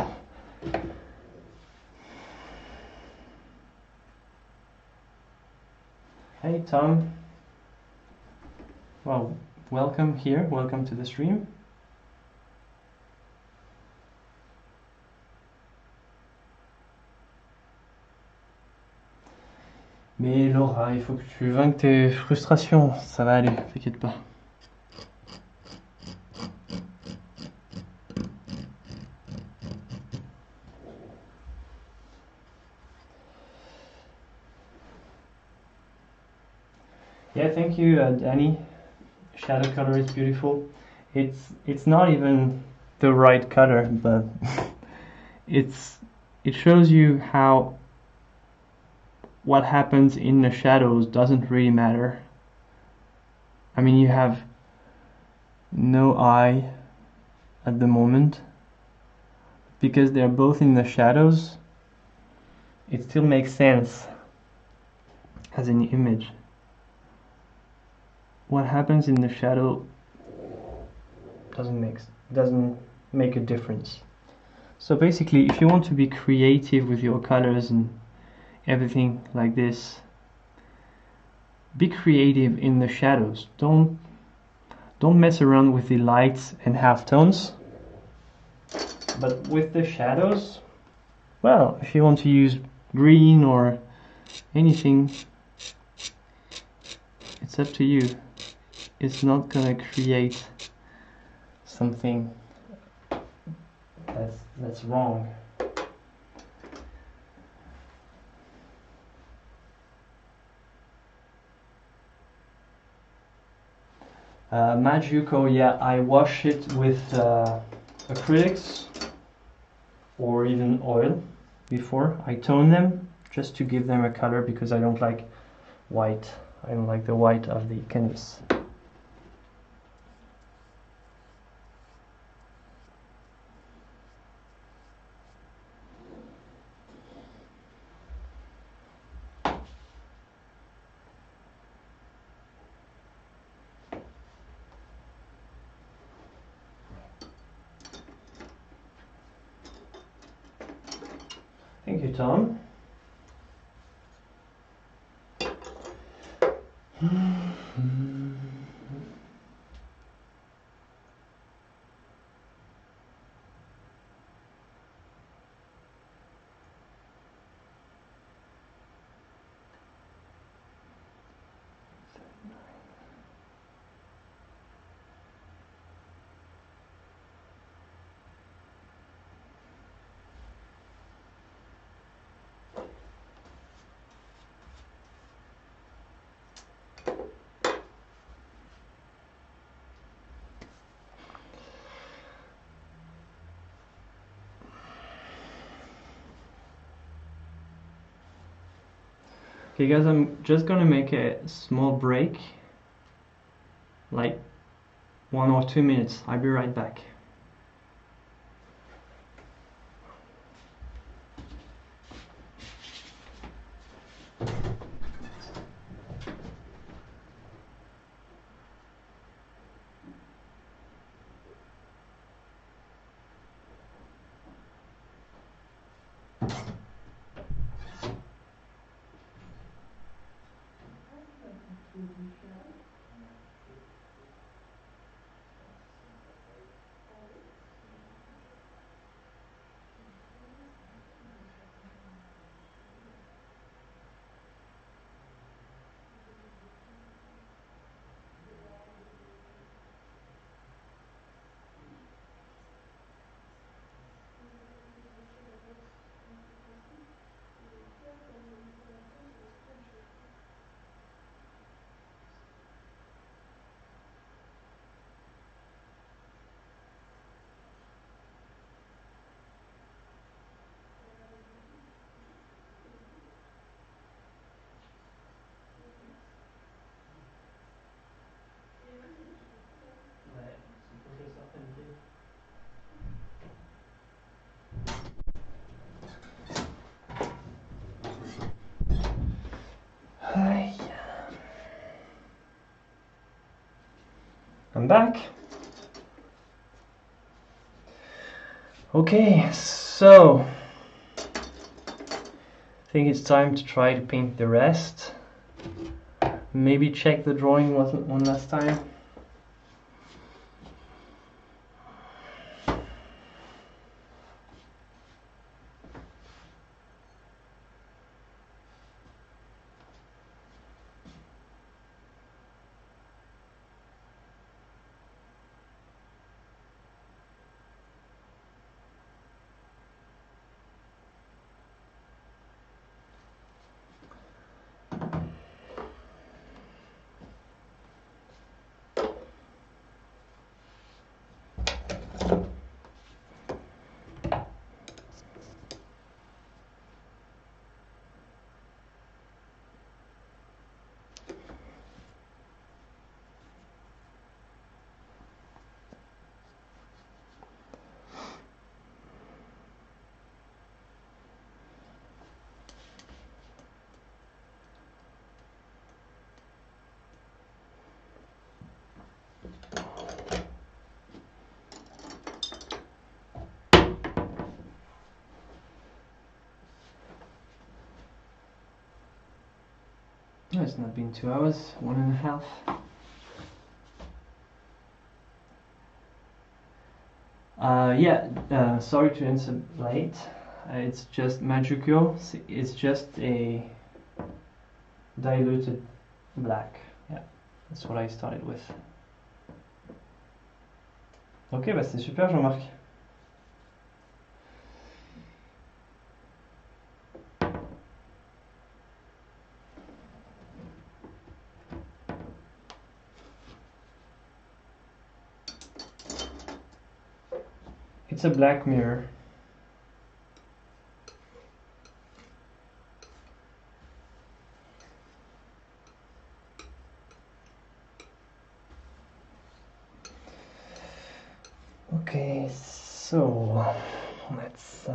S1: Hey, Tom. Well, welcome here. Welcome to the stream. Mais Laura, il faut que tu vainques tes frustrations, ça va aller, t'inquiète pas. Yeah, thank you, Danny. Shadow color is beautiful. It's not even the right color, but it shows you how what happens in the shadows doesn't really matter. I mean, you have no eye at the moment because they're both in the shadows. It still makes sense as an image. What happens in the shadow doesn't make a difference. So basically, if you want to be creative with your colors and everything like this, be creative in the shadows. Don't mess around with the lights and halftones. But with the shadows, well, if you want to use green or anything, it's up to you. It's not gonna create something that's wrong. Majuko, yeah, I wash it with acrylics or even oil before. I tone them just to give them a color because I don't like white. I don't like the white of the canvas. Thank you, Tom. Okay guys, I'm just gonna make a small break, like 1 or 2 minutes. I'll be right back. Ouais, c'est le professeur Paniquet. Hi. I'm back. Okay, so I think it's time to try to paint the rest. Maybe check the drawing one last time. It's not been 2 hours, 1.5. Sorry to answer late. It's just magical. It's just a diluted black. Yeah, that's what I started with. Ok, bah c'est super Jean-Marc. It's a black mirror. Okay, so let's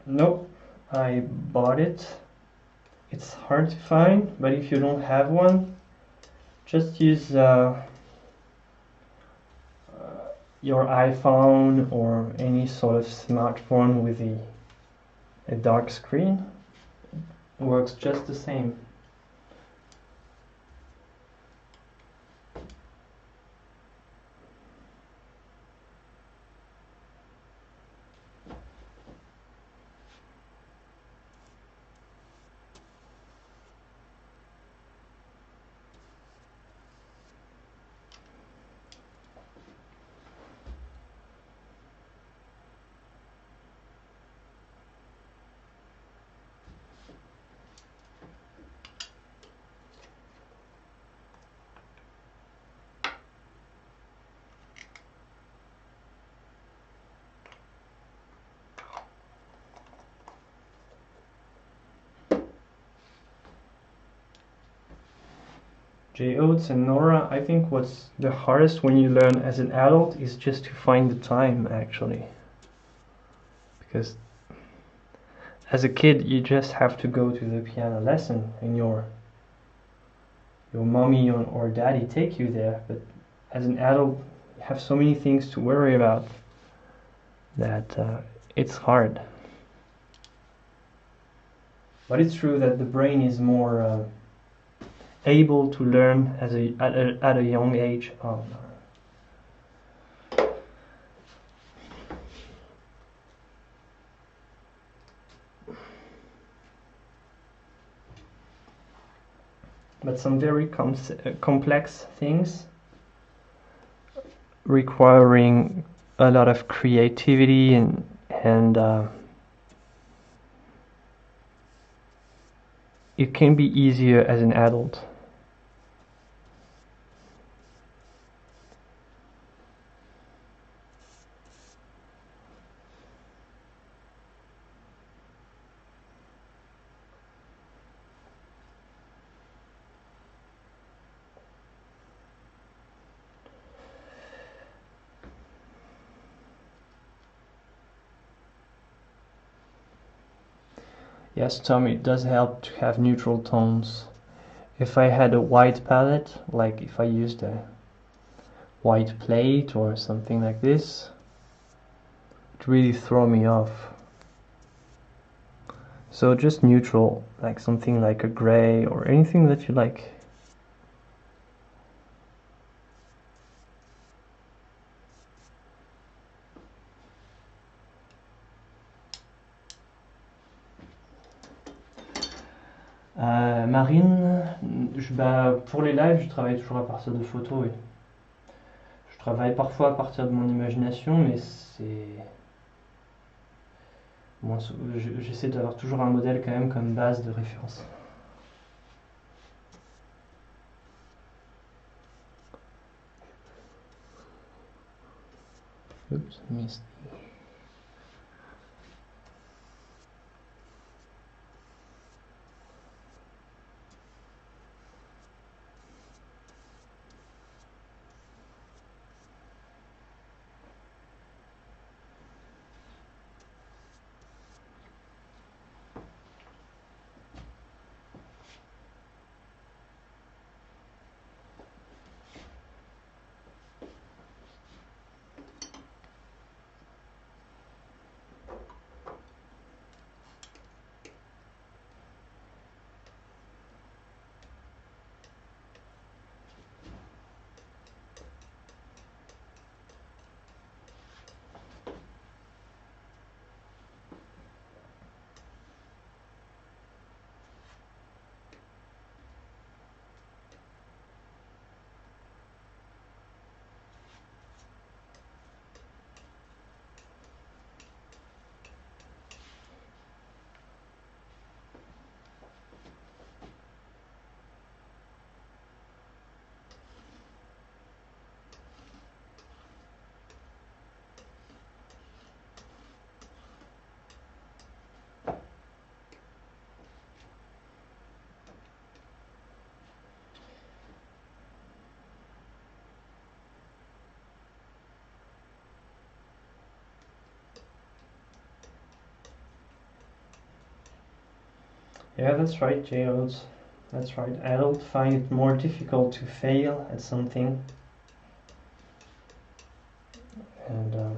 S1: nope, I bought it. It's hard to find, but if you don't have one, just use your iPhone or any sort of smartphone with a dark screen. It works just the same. Jay Oates and Nora, I think what's the hardest when you learn as an adult is just to find the time, actually. Because as a kid, you just have to go to the piano lesson and your mommy or daddy take you there. But as an adult, you have so many things to worry about that it's hard. But it's true that the brain is more able to learn at a young age. Oh, no. But some very complex things requiring a lot of creativity and it can be easier as an adult. Yes, Tommy, it does help to have neutral tones. If I had a white palette, like if I used a white plate or something like this, it really throw me off. So just neutral, like something like a gray or anything that you like. Marine, pour les lives, je travaille toujours à partir de photos. Oui. Je travaille parfois à partir de mon imagination, mais c'est... Bon, j'essaie d'avoir toujours un modèle quand même comme base de référence. Oops, missed. Yeah, that's right, Gerald. That's right. Adults find it more difficult to fail at something, and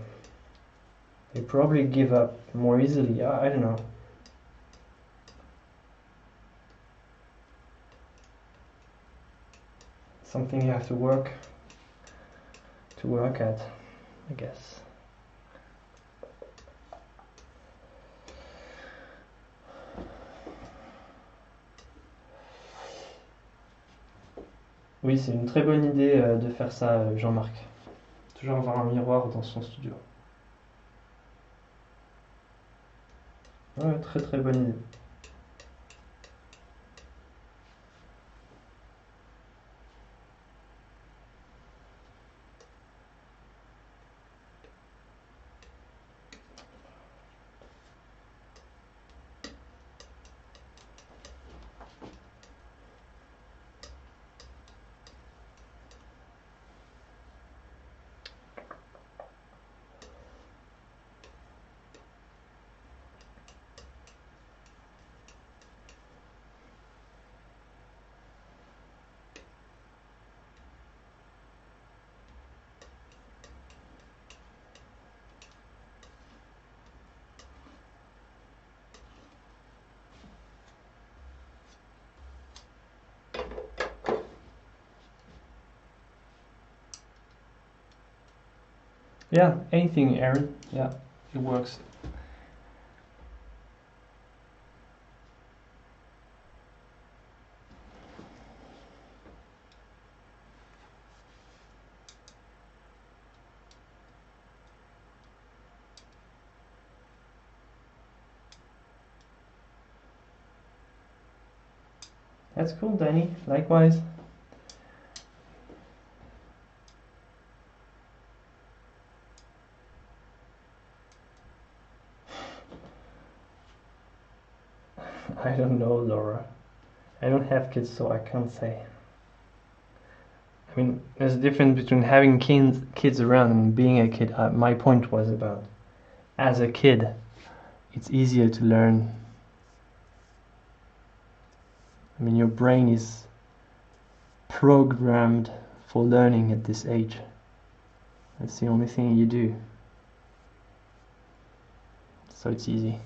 S1: they probably give up more easily. I don't know. Something you have to work at, I guess. Oui, c'est une très bonne idée de faire ça, Jean-Marc. Toujours avoir un miroir dans son studio. Ouais, très très bonne idée. Yeah, anything, Aaron. Yeah, it works. That's cool, Danny. Likewise. I don't know, Laura. I don't have kids, so I can't say. I mean, there's a difference between having kids around and being a kid. My point was about as a kid, it's easier to learn. I mean, your brain is programmed for learning at this age. That's the only thing you do. So it's easy.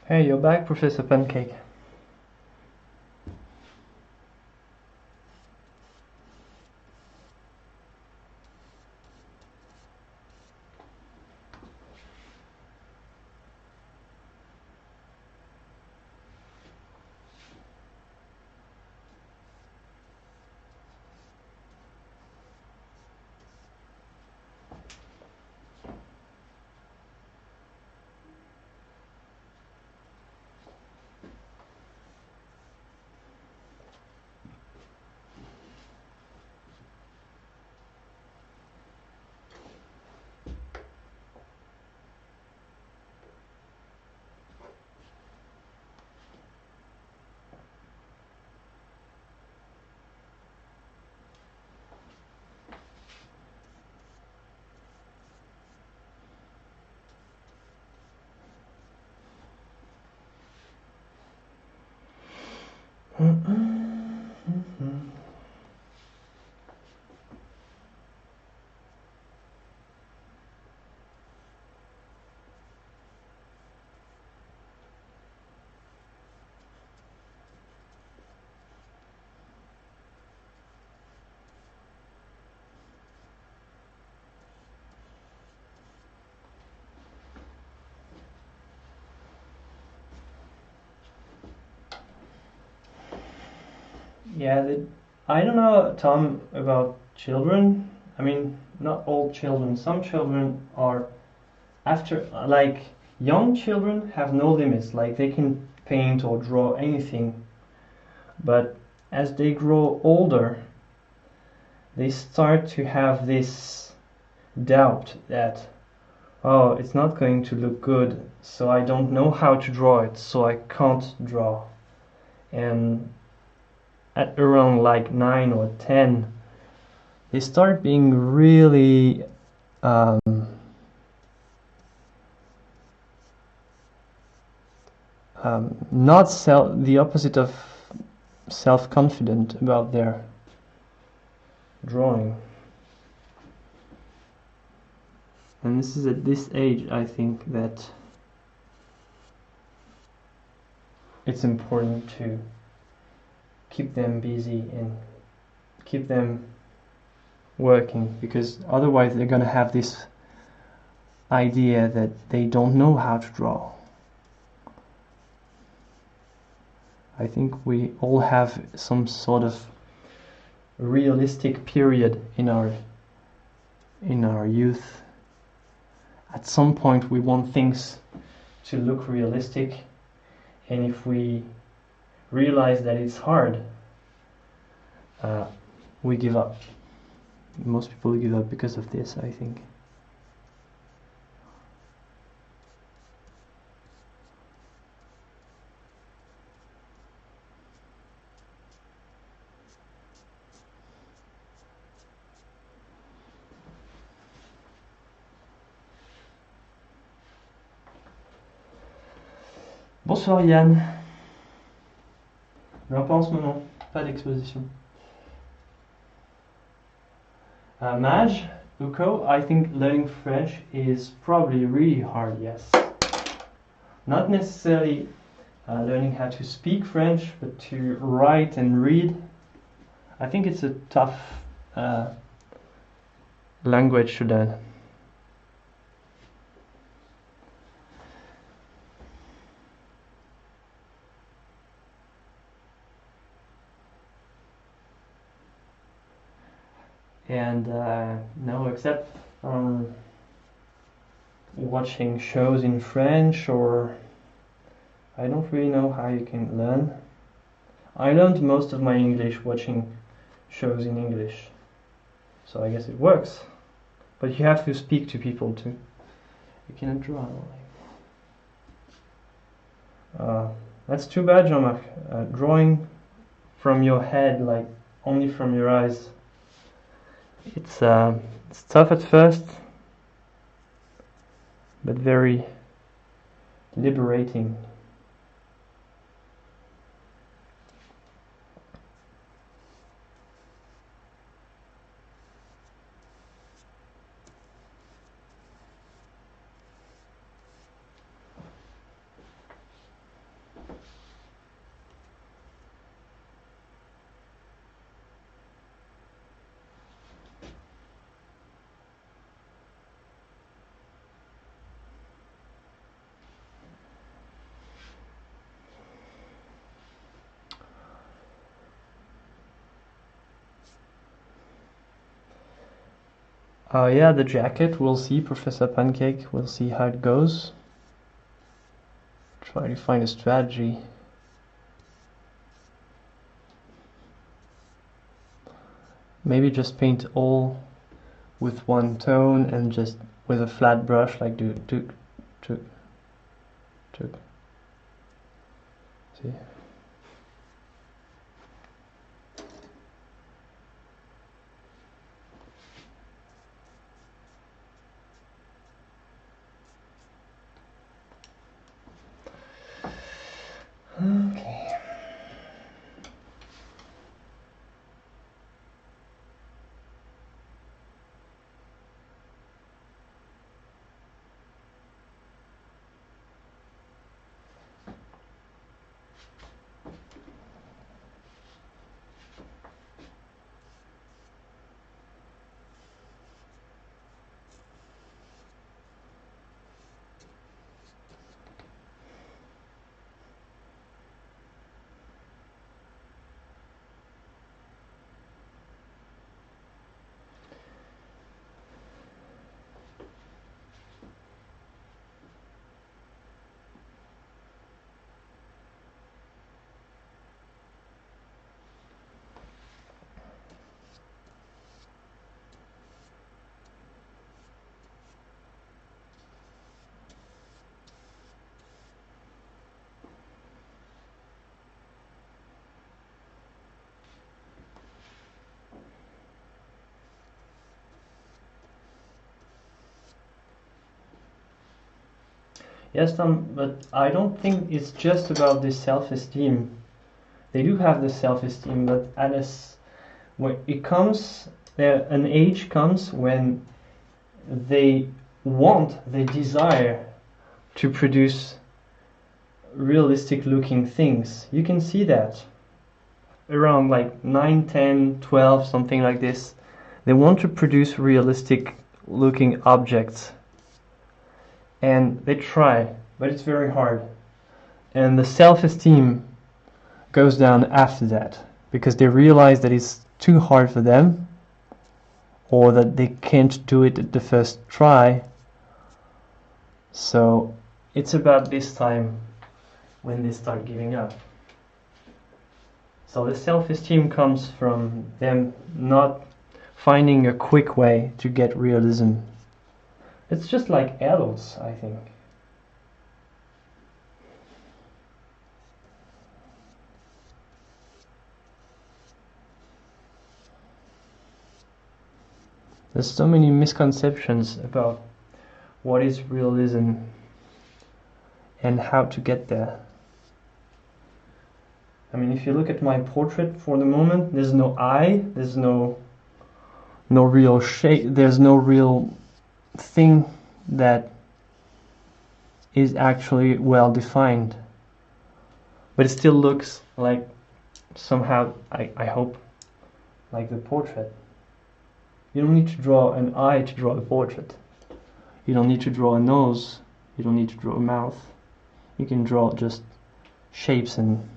S1: Hey, you're back, Professor Pancake. Yeah, I don't know, Tom, about children. I mean, not all children. Some children are after, like, young children have no limits. Like, they can paint or draw anything. But as they grow older, they start to have this doubt that, oh, it's not going to look good, so I don't know how to draw it, so I can't draw. And at around like 9 or 10, they start being really not the opposite of self-confident about their drawing. And this is at this age, I think, that it's important to keep them busy and keep them working, because otherwise they're gonna have this idea that they don't know how to draw. I think we all have some sort of realistic period in our youth. At some point we want things to look realistic, and if we realize that it's hard, we give up. Most people give up because of this, I think. Bonsoir Yann. Non, pas en ce moment, pas d'exposition. Maj, Uko, I think learning French is probably really hard, yes. Not necessarily learning how to speak French, but to write and read. I think it's a tough language to learn. And no, except watching shows in French, or I don't really know how you can learn. I learned most of my English watching shows in English, so I guess it works. But you have to speak to people too. You cannot draw. That's too bad, Jean-Marc. Drawing from your head, like only from your eyes. It's tough at first, but very liberating. Yeah, the jacket, we'll see, Professor Pancake, we'll see how it goes. Try to find a strategy. Maybe just paint all with one tone and just with a flat brush, like do tuk, tuk, tuk. See? Okay. Yes, Tom, but I don't think it's just about this self-esteem. They do have the self-esteem, but when it comes, an age comes when they desire to produce realistic-looking things. You can see that around like 9, 10, 12, something like this. They want to produce realistic-looking objects. and they try, but it's very hard. And the self-esteem goes down after that, because they realize that it's too hard for them, or that they can't do it at the first try. So it's about this time when they start giving up. So the self-esteem comes from them not finding a quick way to get realism. It's just like adults, I think. There's so many misconceptions about what is realism and how to get there. I mean, if you look at my portrait for the moment, there's no eye, there's no real shape, there's no real thing that is actually well defined. But it still looks like, somehow, I hope, like the portrait. You don't need to draw an eye to draw a portrait. You don't need to draw a nose. You don't need to draw a mouth. You can draw just shapes and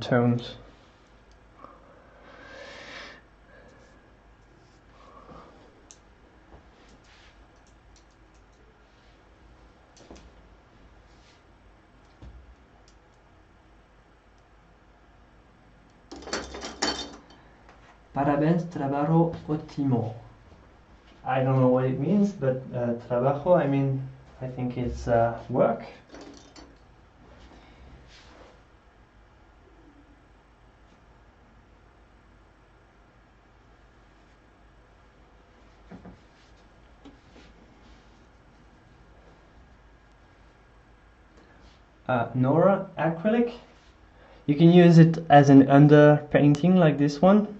S1: tones. Parabéns, trabajo ótimo. I don't know what it means, but trabajo, I think it's work. Nora, acrylic. You can use it as an under painting like this one,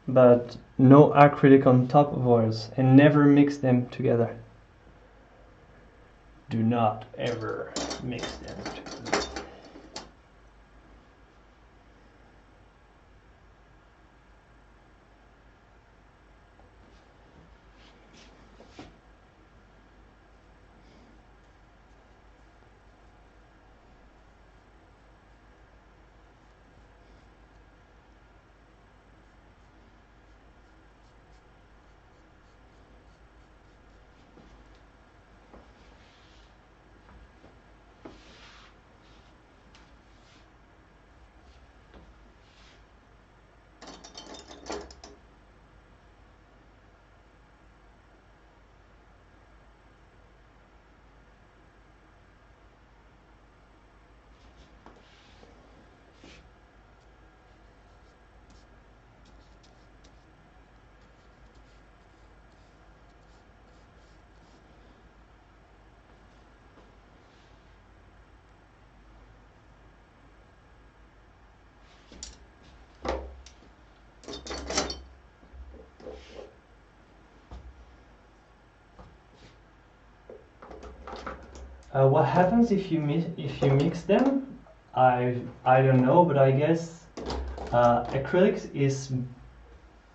S1: but no acrylic on top of oils, and never mix them together. Do not ever mix them together. What happens if you mix them? I don't know, but I guess acrylics is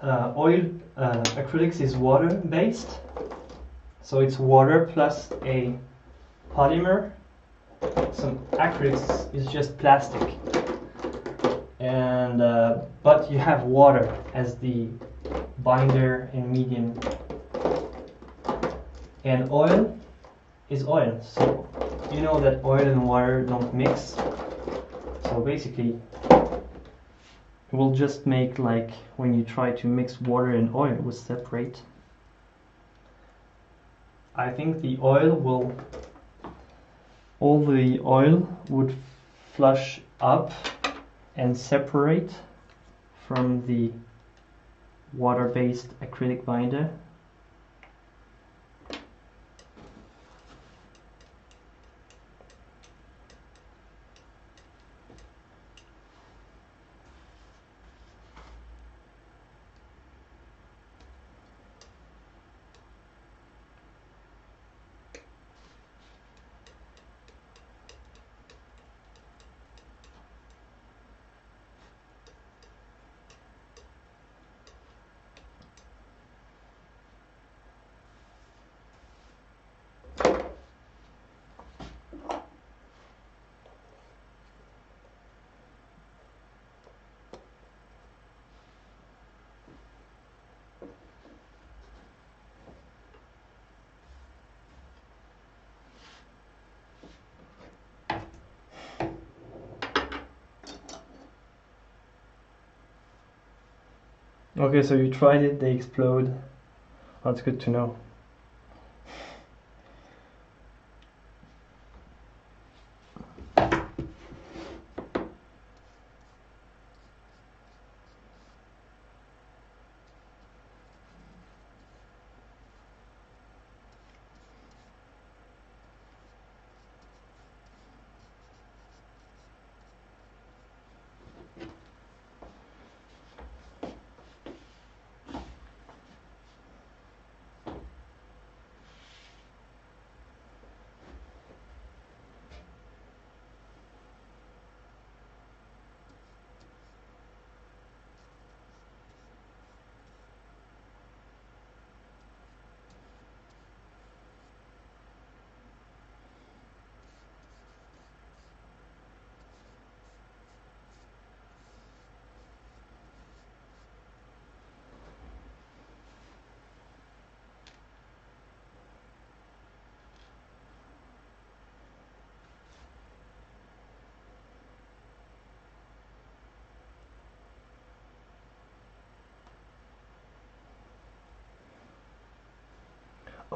S1: acrylics is water based, so it's water plus a polymer. Some acrylics is just plastic, and but you have water as the binder and medium, and oil is oil, so you know that oil and water don't mix, so basically it will just make, like when you try to mix water and oil, it will separate. I think all the oil would flush up and separate from the water-based acrylic binder. Okay, so you tried it, they explode. That's good to know.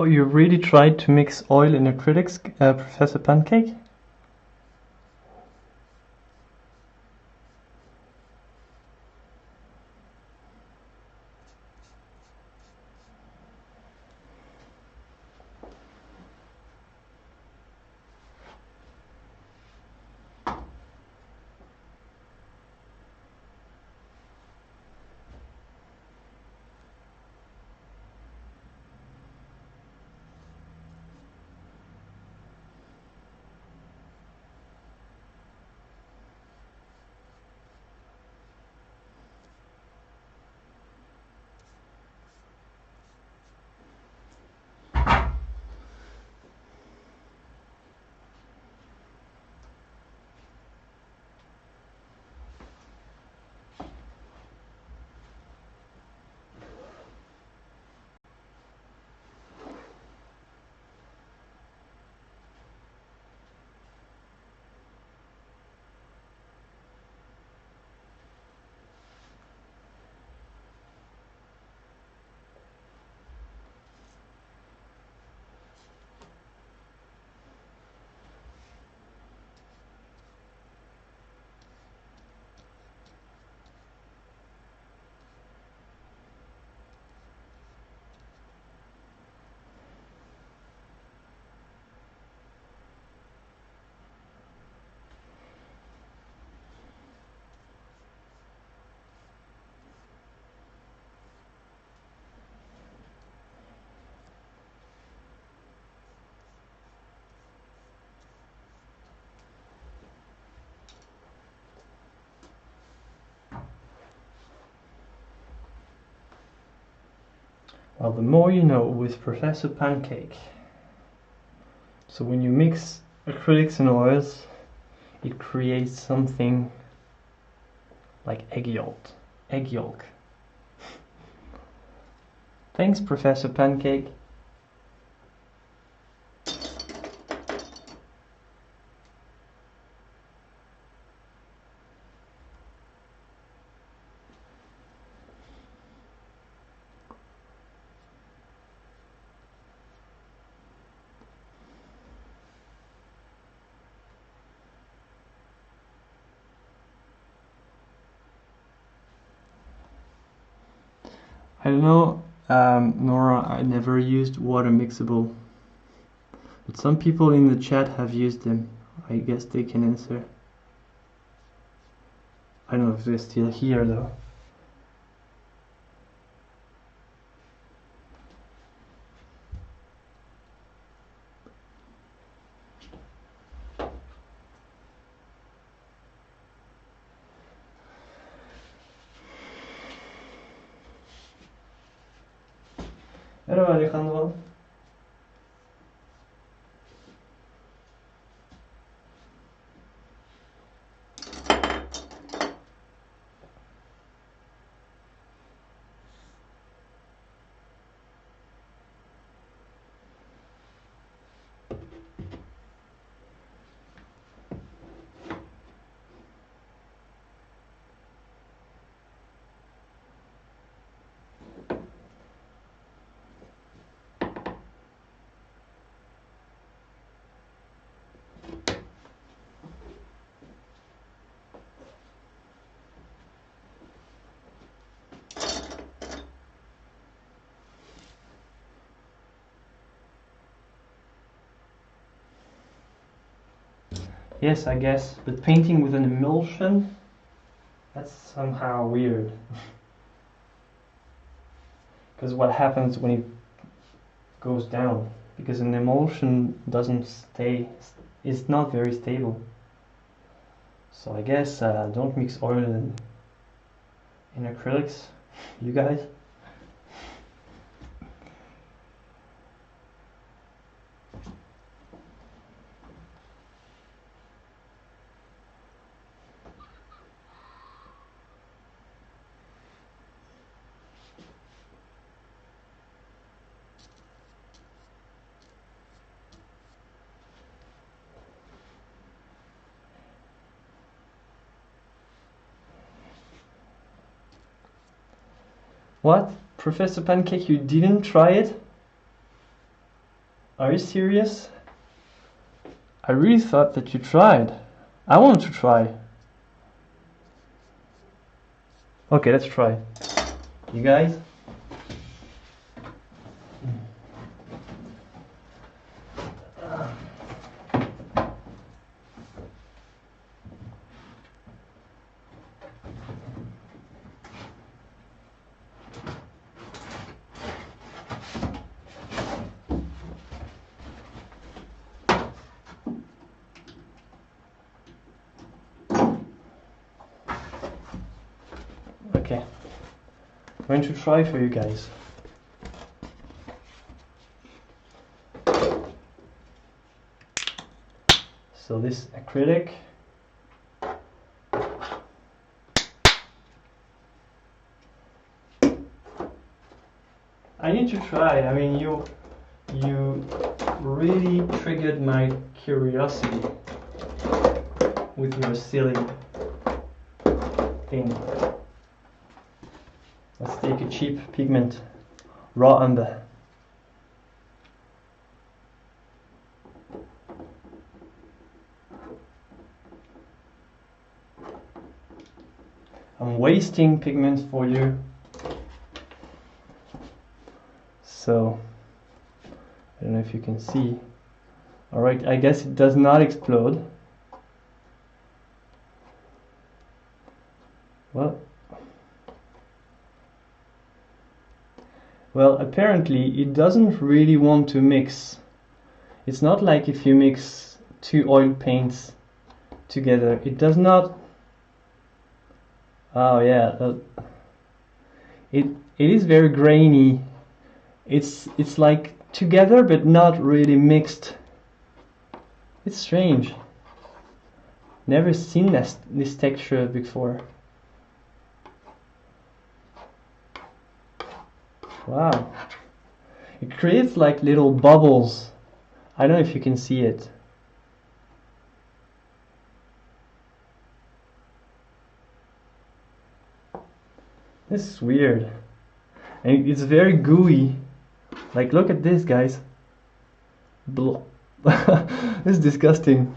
S1: Oh, you really tried to mix oil in acrylics, Professor Pancake? Well, the more you know with Professor Pancake. So when you mix acrylics and oils, it creates something like egg yolk. Egg yolk. Thanks, Professor Pancake. I don't know, Nora, I never used water mixable. But some people in the chat have used them. I guess they can answer. I don't know if they're still here though. Hello, Alejandro. Yes, I guess, but painting with an emulsion, that's somehow weird. Because what happens when it goes down? Because an emulsion doesn't stay, it's not very stable. So I guess don't mix oil in acrylics, you guys. What? Professor Pancake, you didn't try it? Are you serious? I really thought that you tried. I want to try. Okay, let's try. You guys? Okay, I'm going to try for you guys. So this acrylic, I need to try. I mean, you really triggered my curiosity with your silly thing. Let's take a cheap pigment, raw umber. I'm wasting pigments for you. So, I don't know if you can see. Alright, I guess it does not explode. Well, apparently it doesn't really want to mix. It's not like if you mix two oil paints together. It does not. Oh yeah, it is very grainy. It's like together but not really mixed. It's strange. Never seen this texture before. Wow. It creates like little bubbles. I don't know if you can see it. This is weird. And it's very gooey. Like, look at this, guys. Blah. This is disgusting.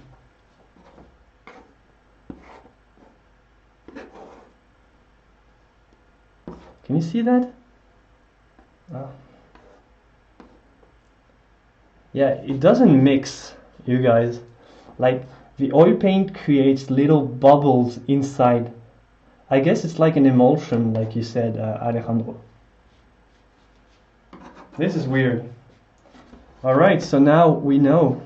S1: Can you see that? Oh. Yeah, it doesn't mix, you guys. Like, the oil paint creates little bubbles inside. I guess it's like an emulsion, like you said, Alejandro. This is weird. Alright, so now we know.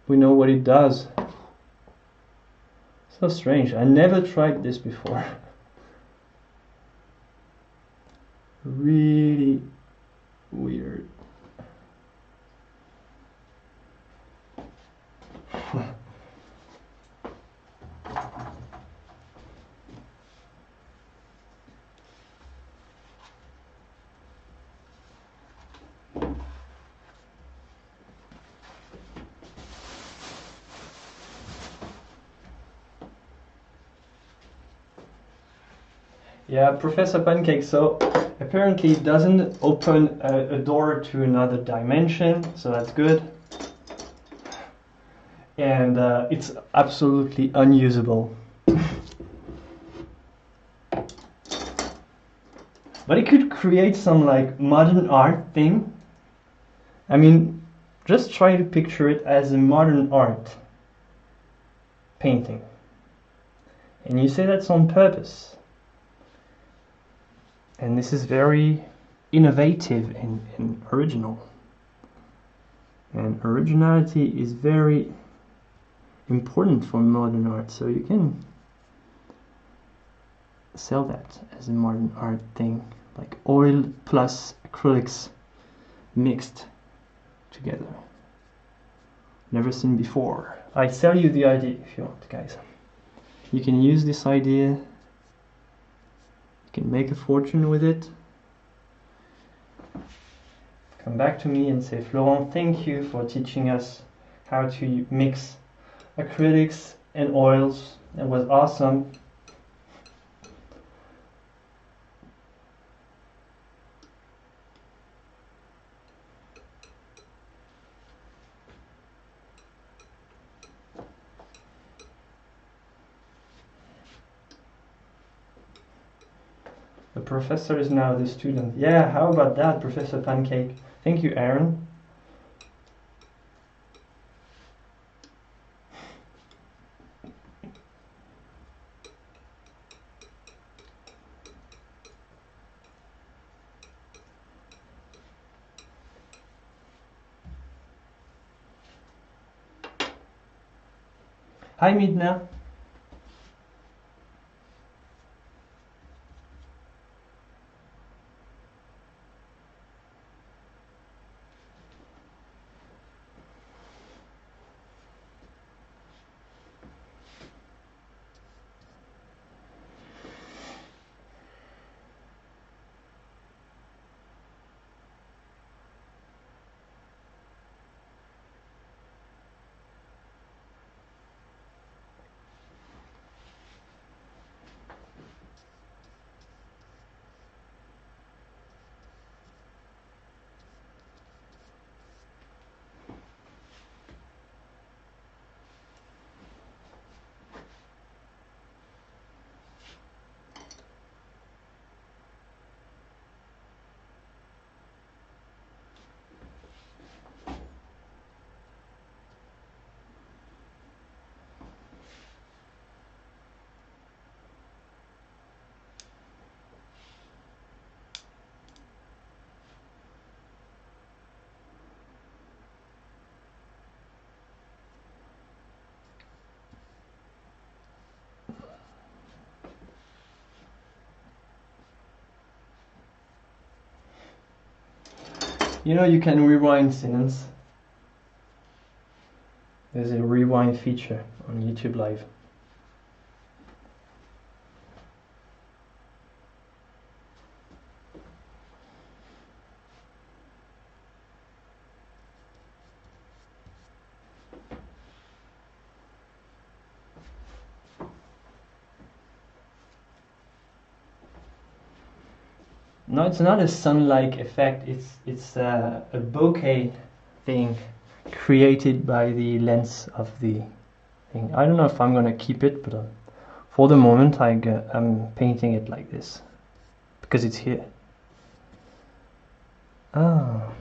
S1: We know what it does. So strange. I never tried this before. Really weird. Yeah, Professor Pancake, so apparently it doesn't open a door to another dimension, so that's good. And it's absolutely unusable. But it could create some like modern art thing. I mean, just try to picture it as a modern art. painting. And you say that's on purpose. And this is very innovative and original. And originality is very important for modern art, so you can sell that as a modern art thing, like oil plus acrylics mixed together. Never seen before. I sell you the idea if you want, guys. You can use this idea, you can make a fortune with it. Come back to me and say, Florent, thank you for teaching us how to mix acrylics and oils. It was awesome. The professor is now the student. Yeah, how about that, Professor Pancake? Thank you, Aaron. Hi, Midna. You know you can rewind scenes. There's a rewind feature on YouTube Live. No, it's not a sun-like effect. It's a bokeh thing created by the lens of the thing. I don't know if I'm gonna keep it, but for the moment I'm painting it like this because it's here. Ah,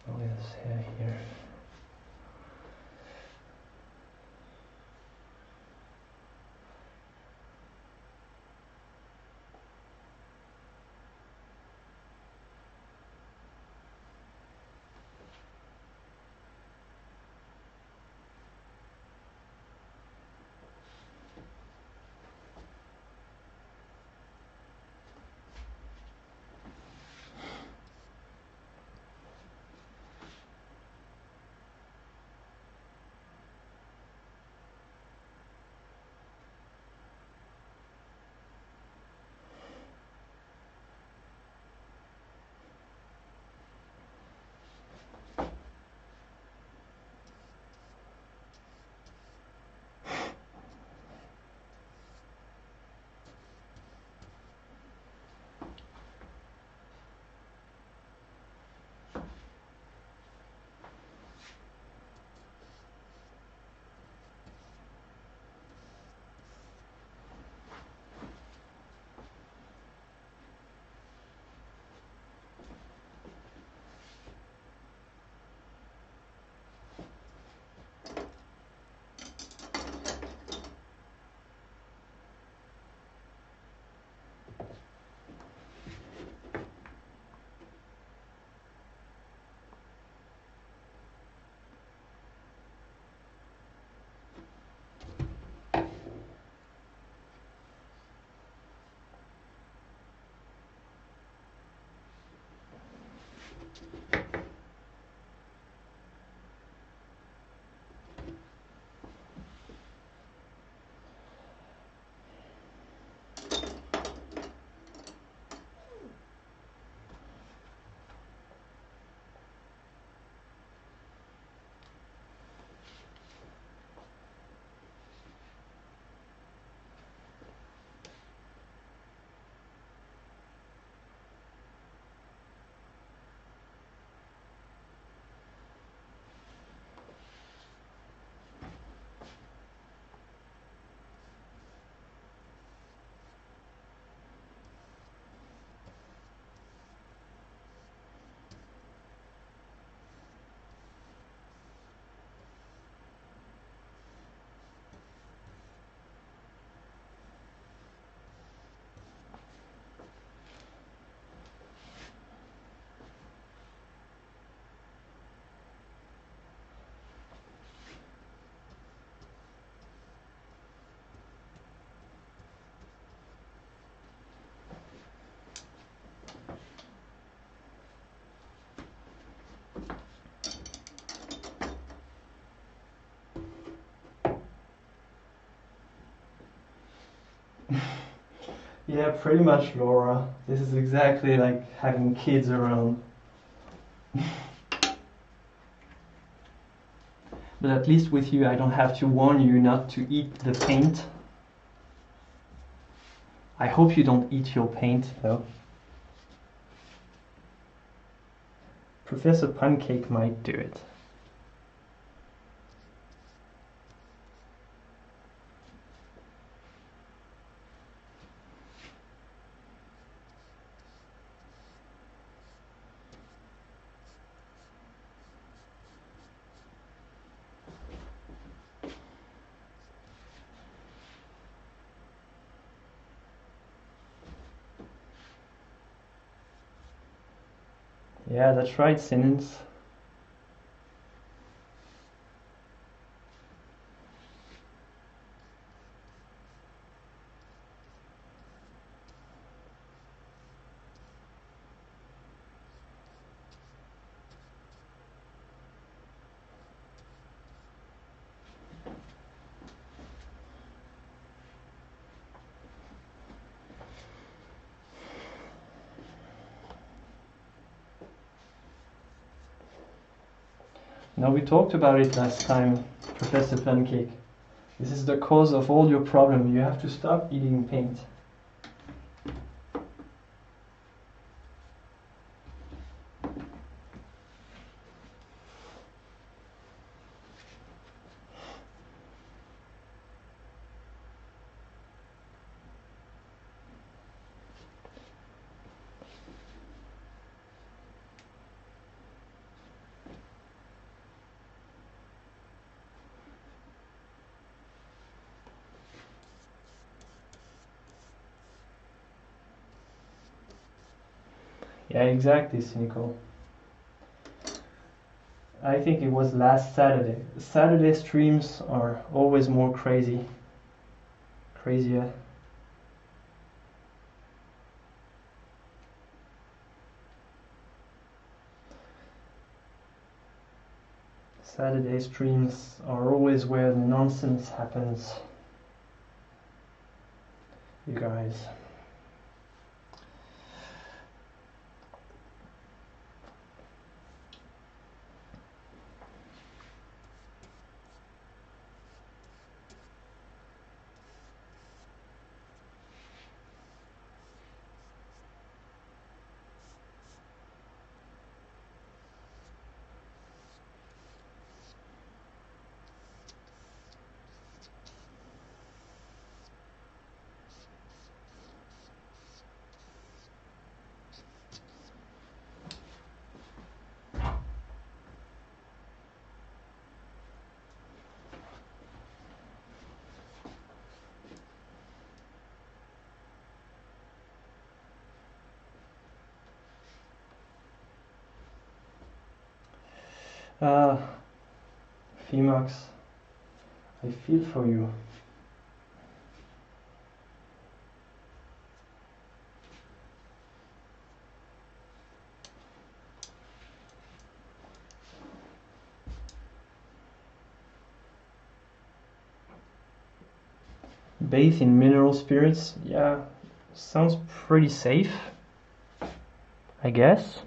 S1: oh yes, hair here. Yeah, pretty much, Laura. This is exactly like having kids around. But at least with you, I don't have to warn you not to eat the paint. I hope you don't eat your paint, though. Professor Pancake might do it. Yeah, that's right, Simmons. Now we talked about it last time, Professor Pancake. This is the cause of all your problem. You have to stop eating paint. Yeah, exactly, Cynical. I think it was last Saturday. Saturday streams are always more crazy. Crazier. Saturday streams are always where the nonsense happens. You guys. Phoemax, I feel for you. Bathe in mineral spirits, yeah, sounds pretty safe, I guess.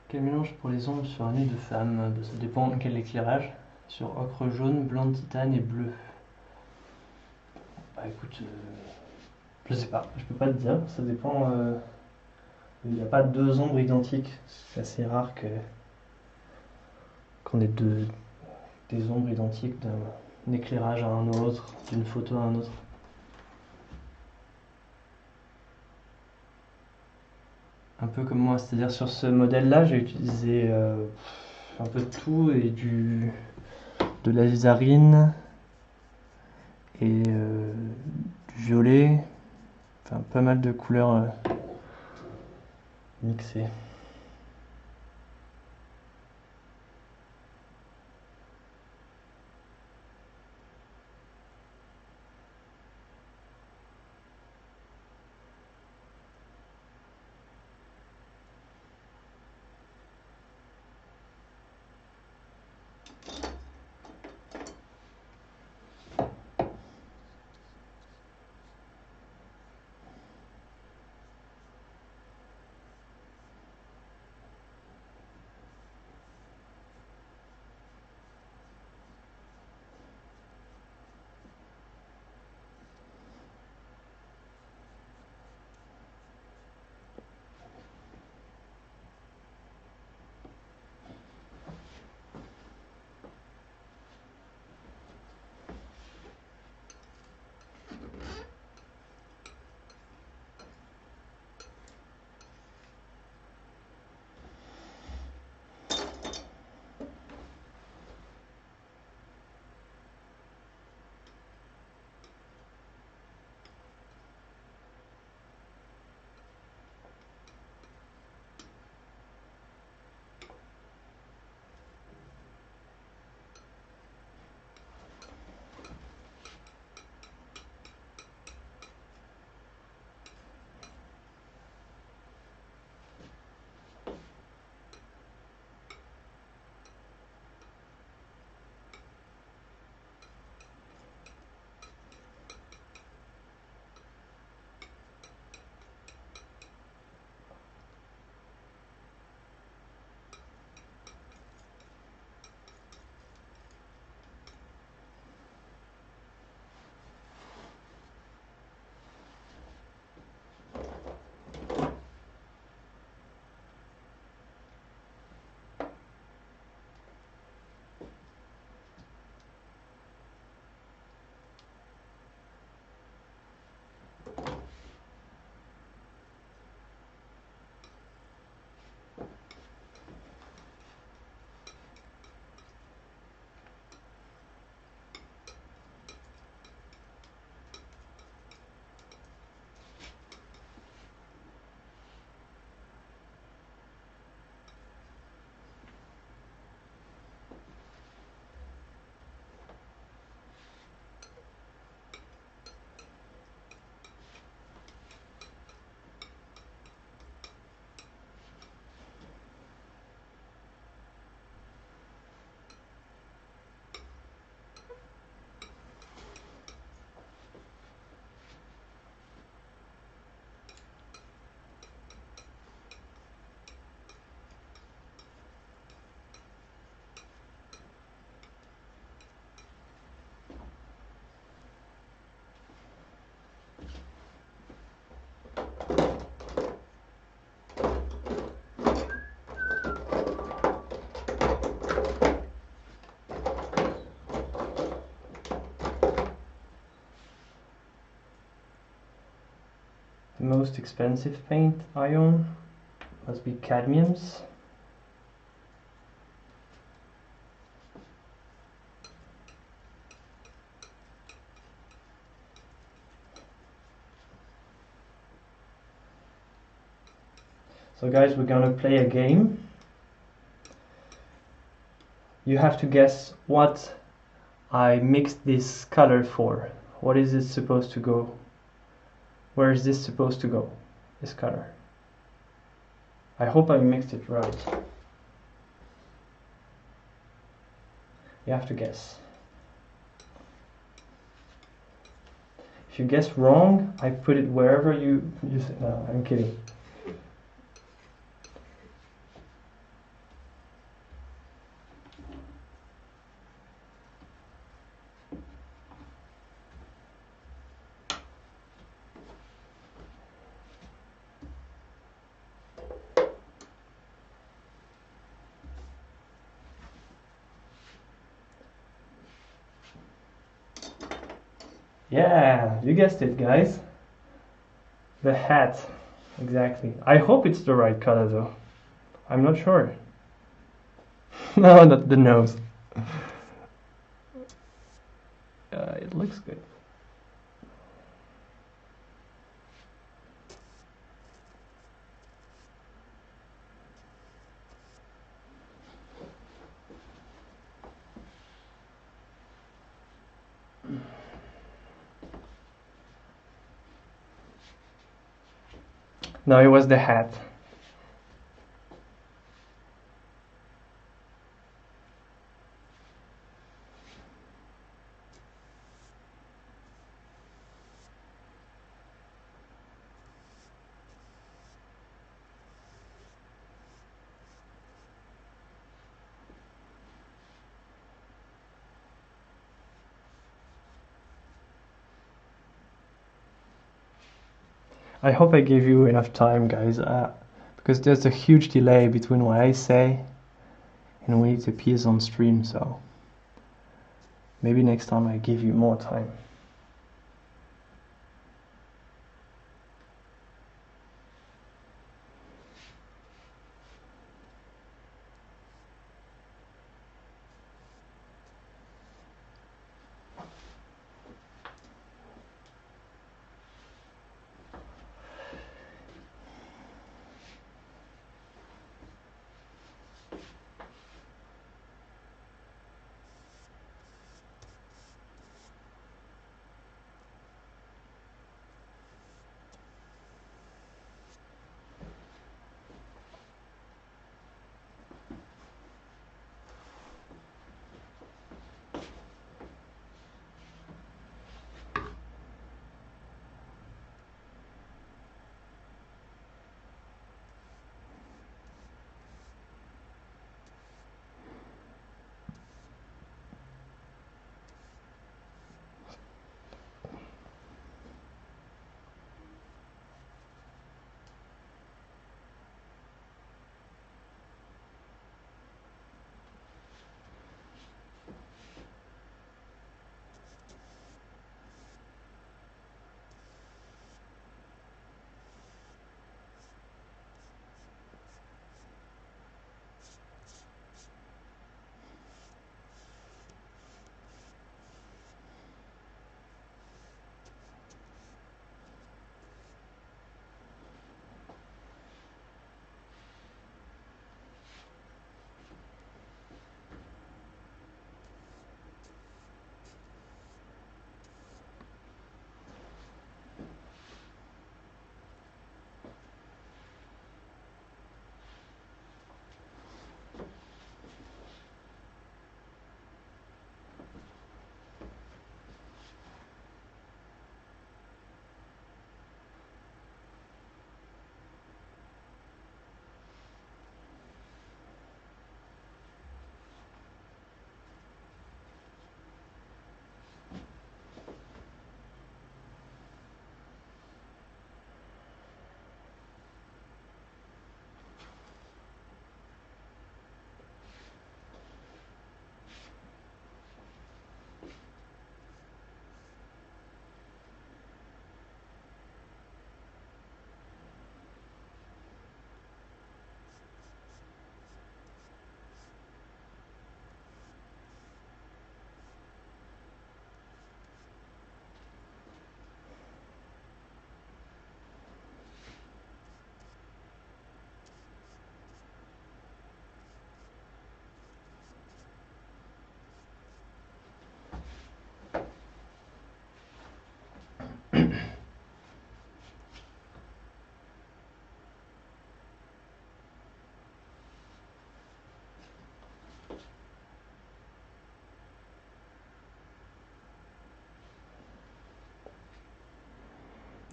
S1: Quel mélange pour les ombres sur un nez de femme? Ça dépend de quel éclairage. Sur ocre jaune, blanc de titane et bleu. Bah écoute, je sais pas, je peux pas te dire, ça dépend. Il n'y a pas deux ombres identiques. C'est assez rare qu'on ait des ombres identiques d'un éclairage à un autre, d'une photo à un autre. Un peu comme moi, c'est-à-dire sur ce modèle-là, j'ai utilisé un peu de tout et de l'alizarine et du violet, enfin pas mal de couleurs mixées. The most expensive paint I own must be cadmiums. So guys, we're gonna play a game. You have to guess what I mixed this color for. What is it supposed to go? Where is this supposed to go? This color. I hope I mixed it right. You have to guess. If you guess wrong, I put it wherever you say. No, I'm kidding. Yeah, you guessed it, guys. The hat. Exactly. I hope it's the right color though. I'm not sure. No, not the nose. It looks good. No, it was the hat. I hope I gave you enough time, guys, because there's a huge delay between what I say and when it appears on stream, so maybe next time I give you more time.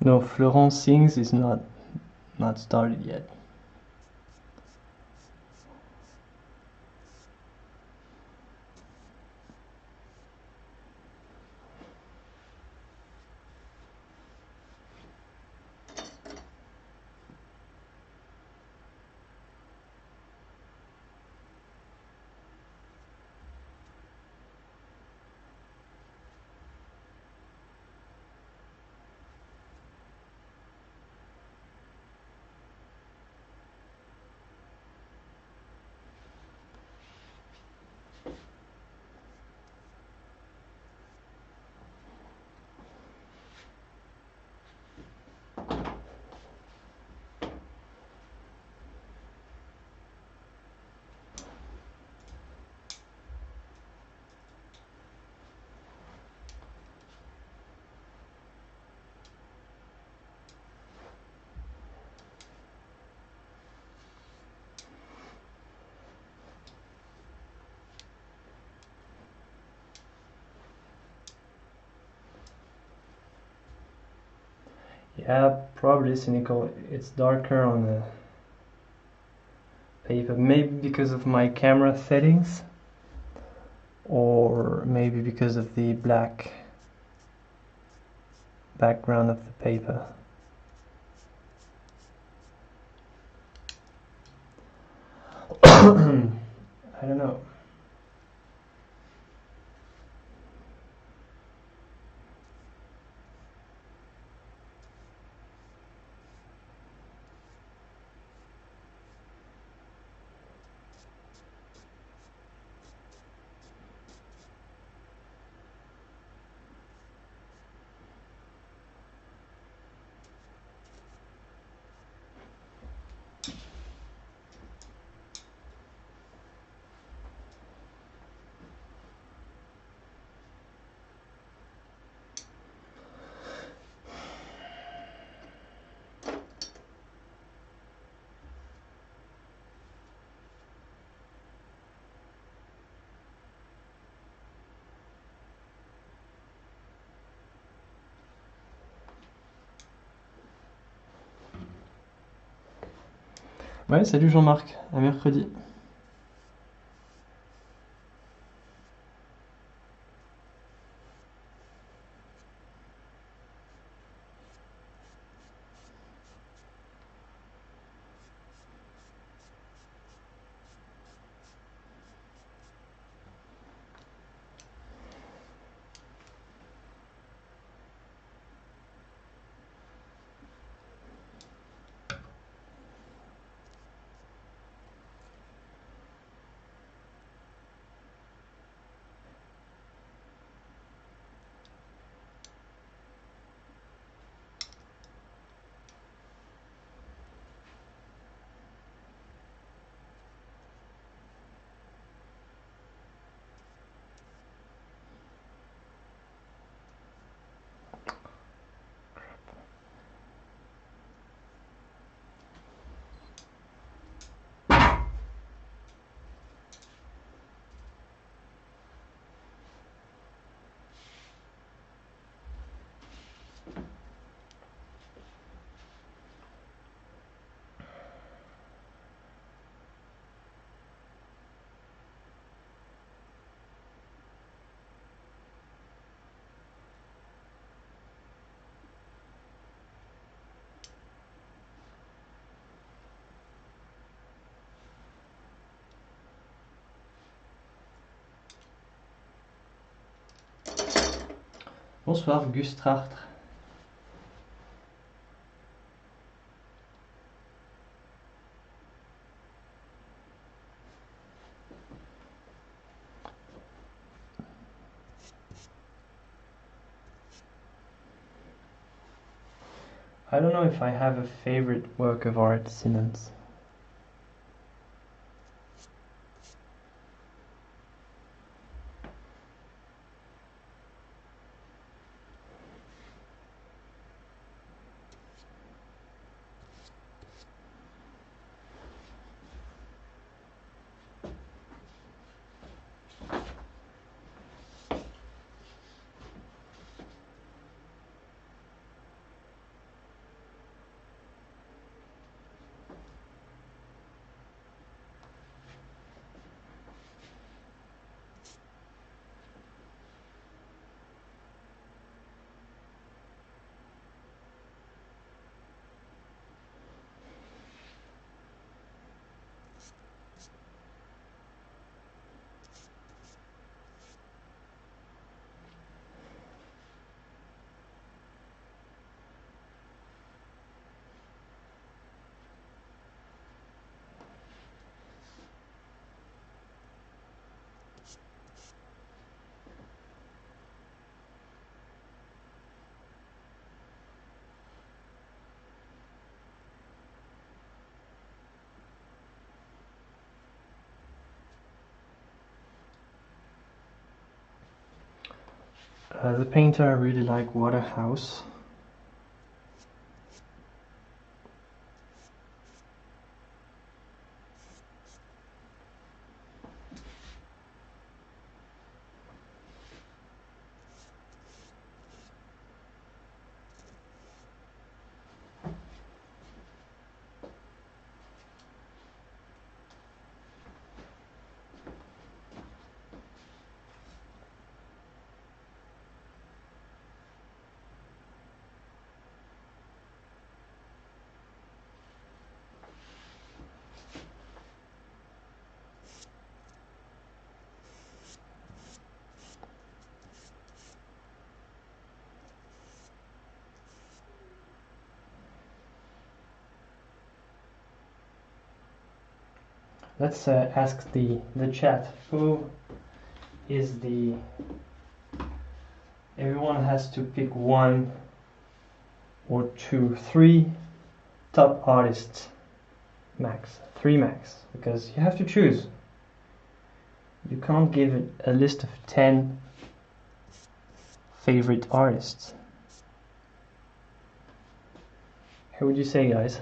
S1: No, Florence Sings is not started yet. Yeah, probably cynical. It's darker on the paper. Maybe because of my camera settings, or maybe because of the black background of the paper. I don't know. Ouais, salut Jean-Marc, à mercredi. Bonsoir Gus Trartre. I don't know if I have a favorite work of art, Simmons. The painter I really like, Waterhouse. let's ask the chat. Who is the... Everyone has to pick one or two, three top artists max, 3 max, because you have to choose. You can't give it a list of 10 favorite artists. Who would you say, guys?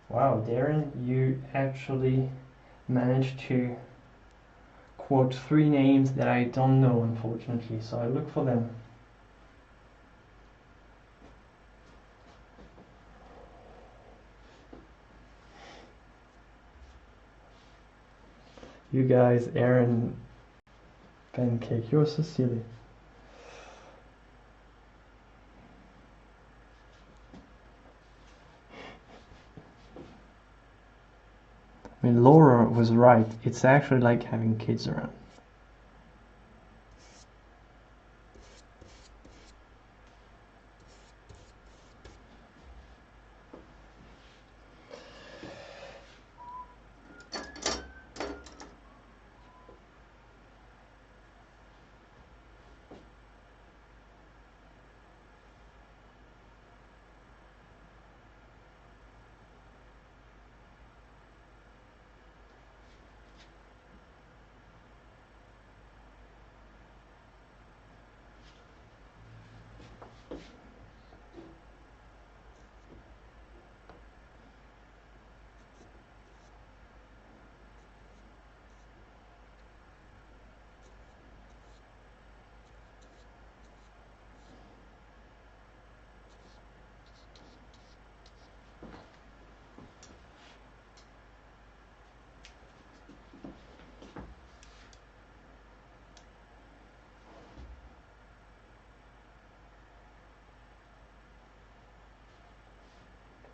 S1: Wow, Darren, you actually managed to quote 3 names that I don't know, unfortunately, so I look for them. You guys, Aaron, Pancake, you're so silly. I mean, Laura was right. It's actually like having kids around.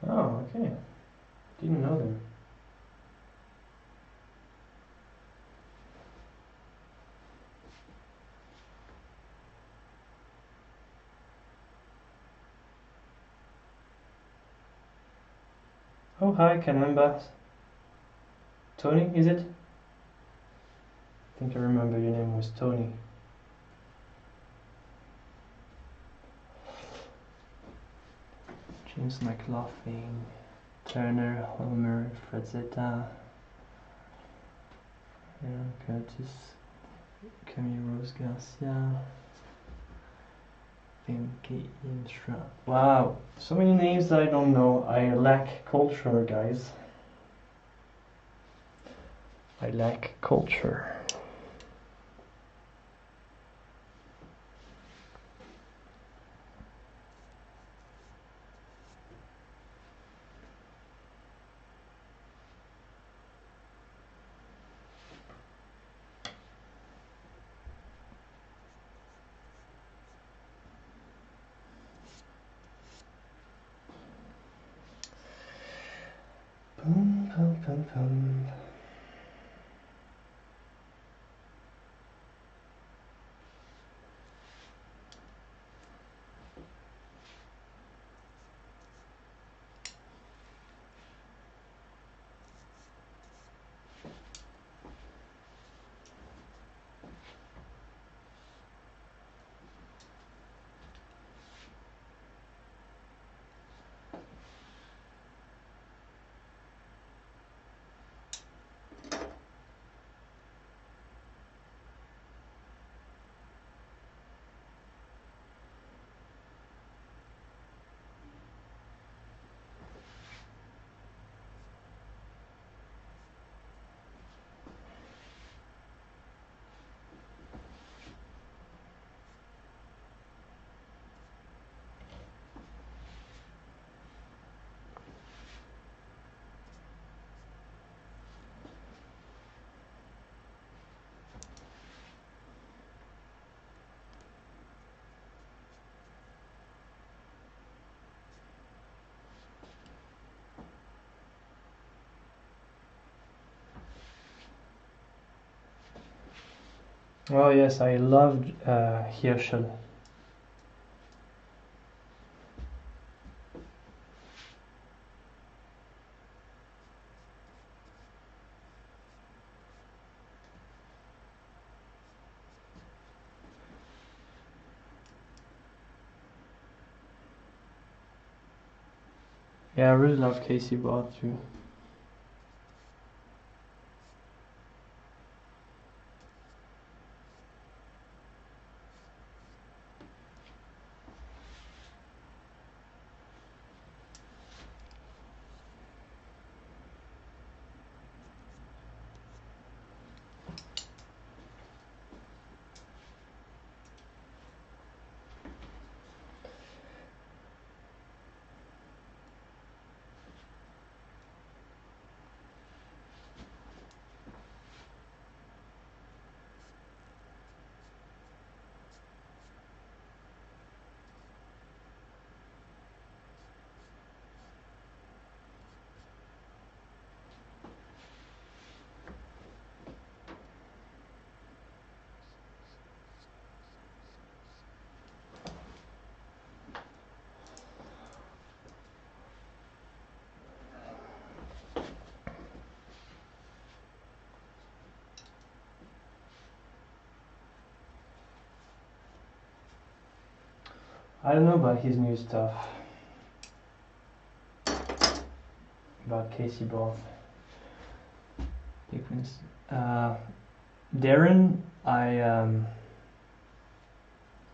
S1: Oh, okay. Didn't know them. Oh, hi, Kanamba. Tony, is it? I think I remember your name was Tony. James McLaughlin, Turner, Homer, Frazetta, Aaron Curtis, Camille Rose Garcia, MK Instra. Wow, so many names that I don't know. I lack culture, guys. I lack culture. Boom, boom, boom, boom. Oh yes, I loved Hirschel. Yeah, I really love Casey Barth too. I don't know about his new stuff. About Casey Barth. Darren, I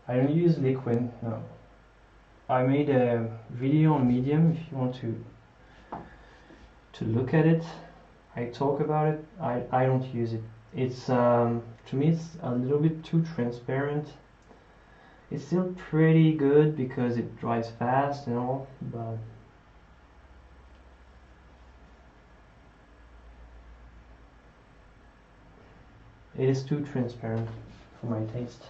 S1: don't use Liquid, no. I made a video on Medium if you want to look at it. I talk about it. I don't use it. It's to me it's a little bit too transparent. It's still pretty good because it dries fast and all, but it is too transparent for my taste.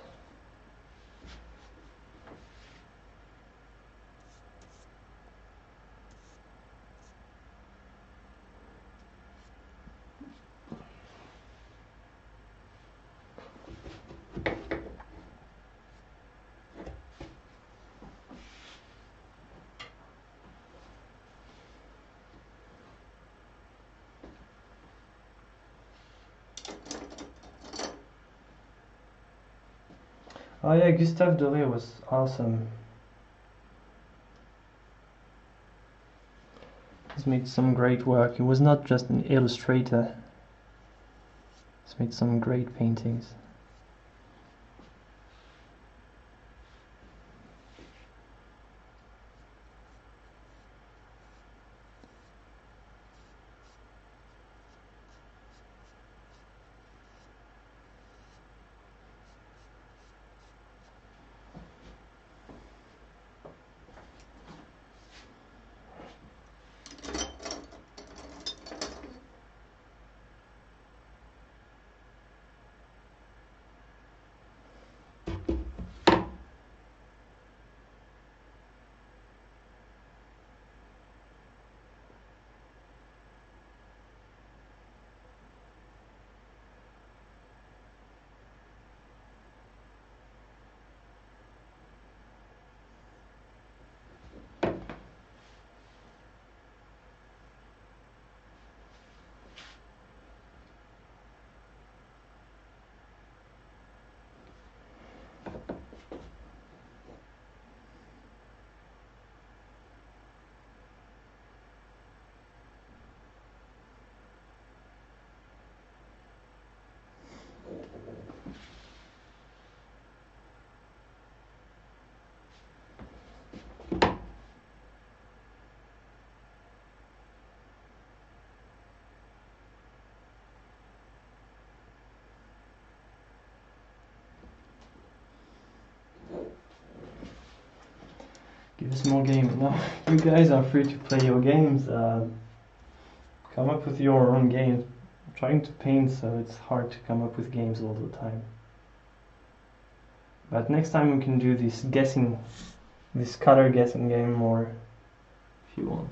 S1: Oh yeah, Gustave Doré was awesome. He's made some great work. He was not just an illustrator. He's made some great paintings. Give us more game. No, you guys are free to play your games. Come up with your own games. I'm trying to paint, so it's hard to come up with games all the time. But next time we can do this color guessing game more, if you want.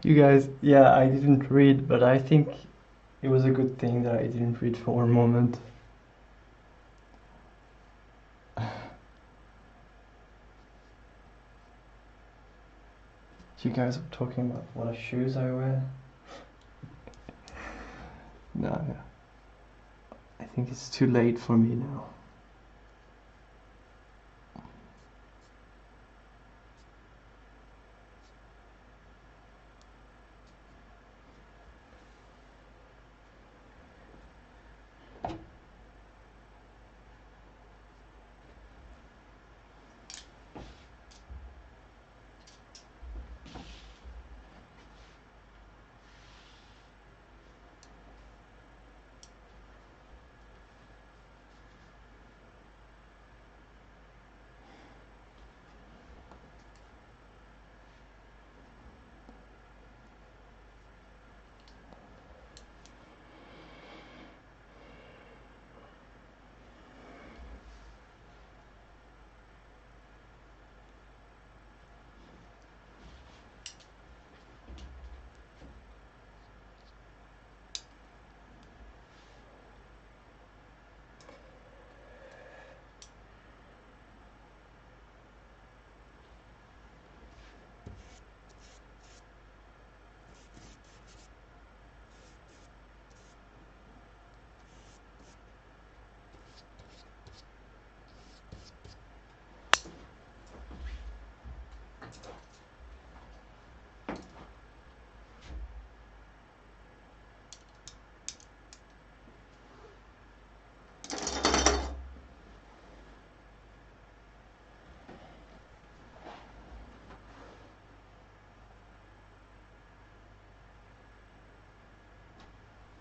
S1: You guys, yeah, I didn't read, but I think it was a good thing that I didn't read for a moment. You guys are talking about what shoes I wear? No, I think it's too late for me now.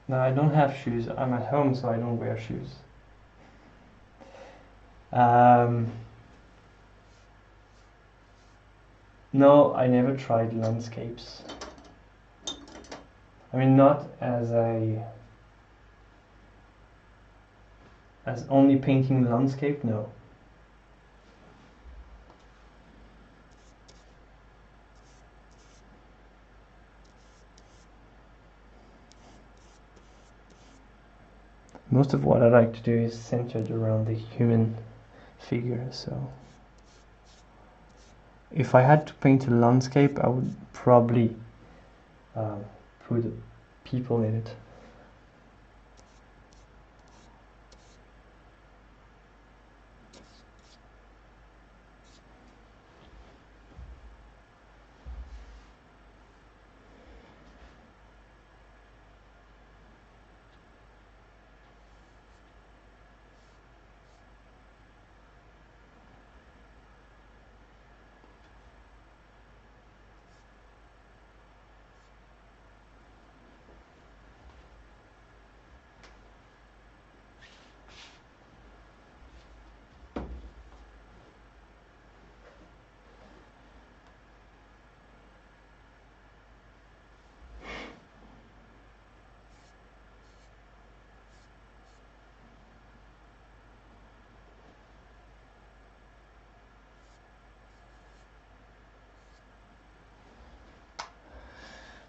S1: No, I don't have shoes. I'm at home, so I don't wear shoes. No, I never tried landscapes. I mean, not as only painting landscape, no. Most of what I like to do is centered around the human figure, so if I had to paint a landscape, I would probably put people in it.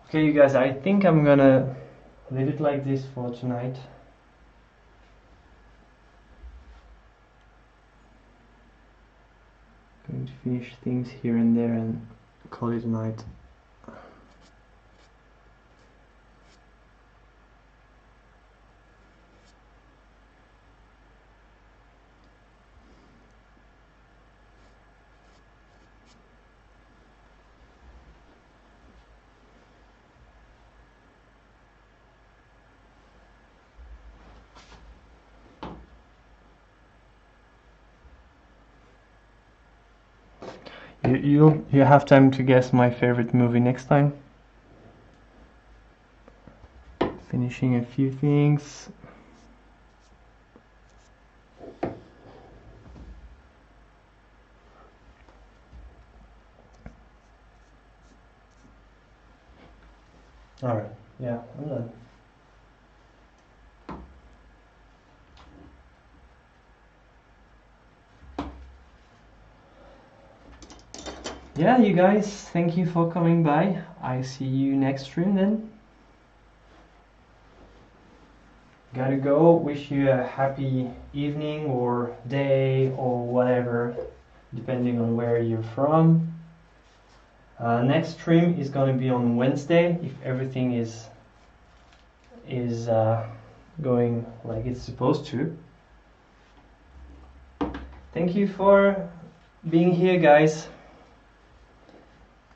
S1: Okay, you guys, I think I'm gonna leave it like this for tonight. Going to finish things here and there and call it a night. You have time to guess my favorite movie next time. Finishing a few things. Alright, yeah, I'm done. yeah, you guys, thank you for coming by. I see you next stream then. Gotta go. Wish you a happy evening or day or whatever, depending on where you're from. Next stream is gonna be on Wednesday if everything is going like it's supposed to. Thank you for being here, guys.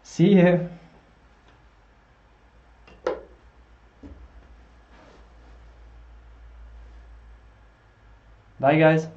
S1: See you. Bye, guys.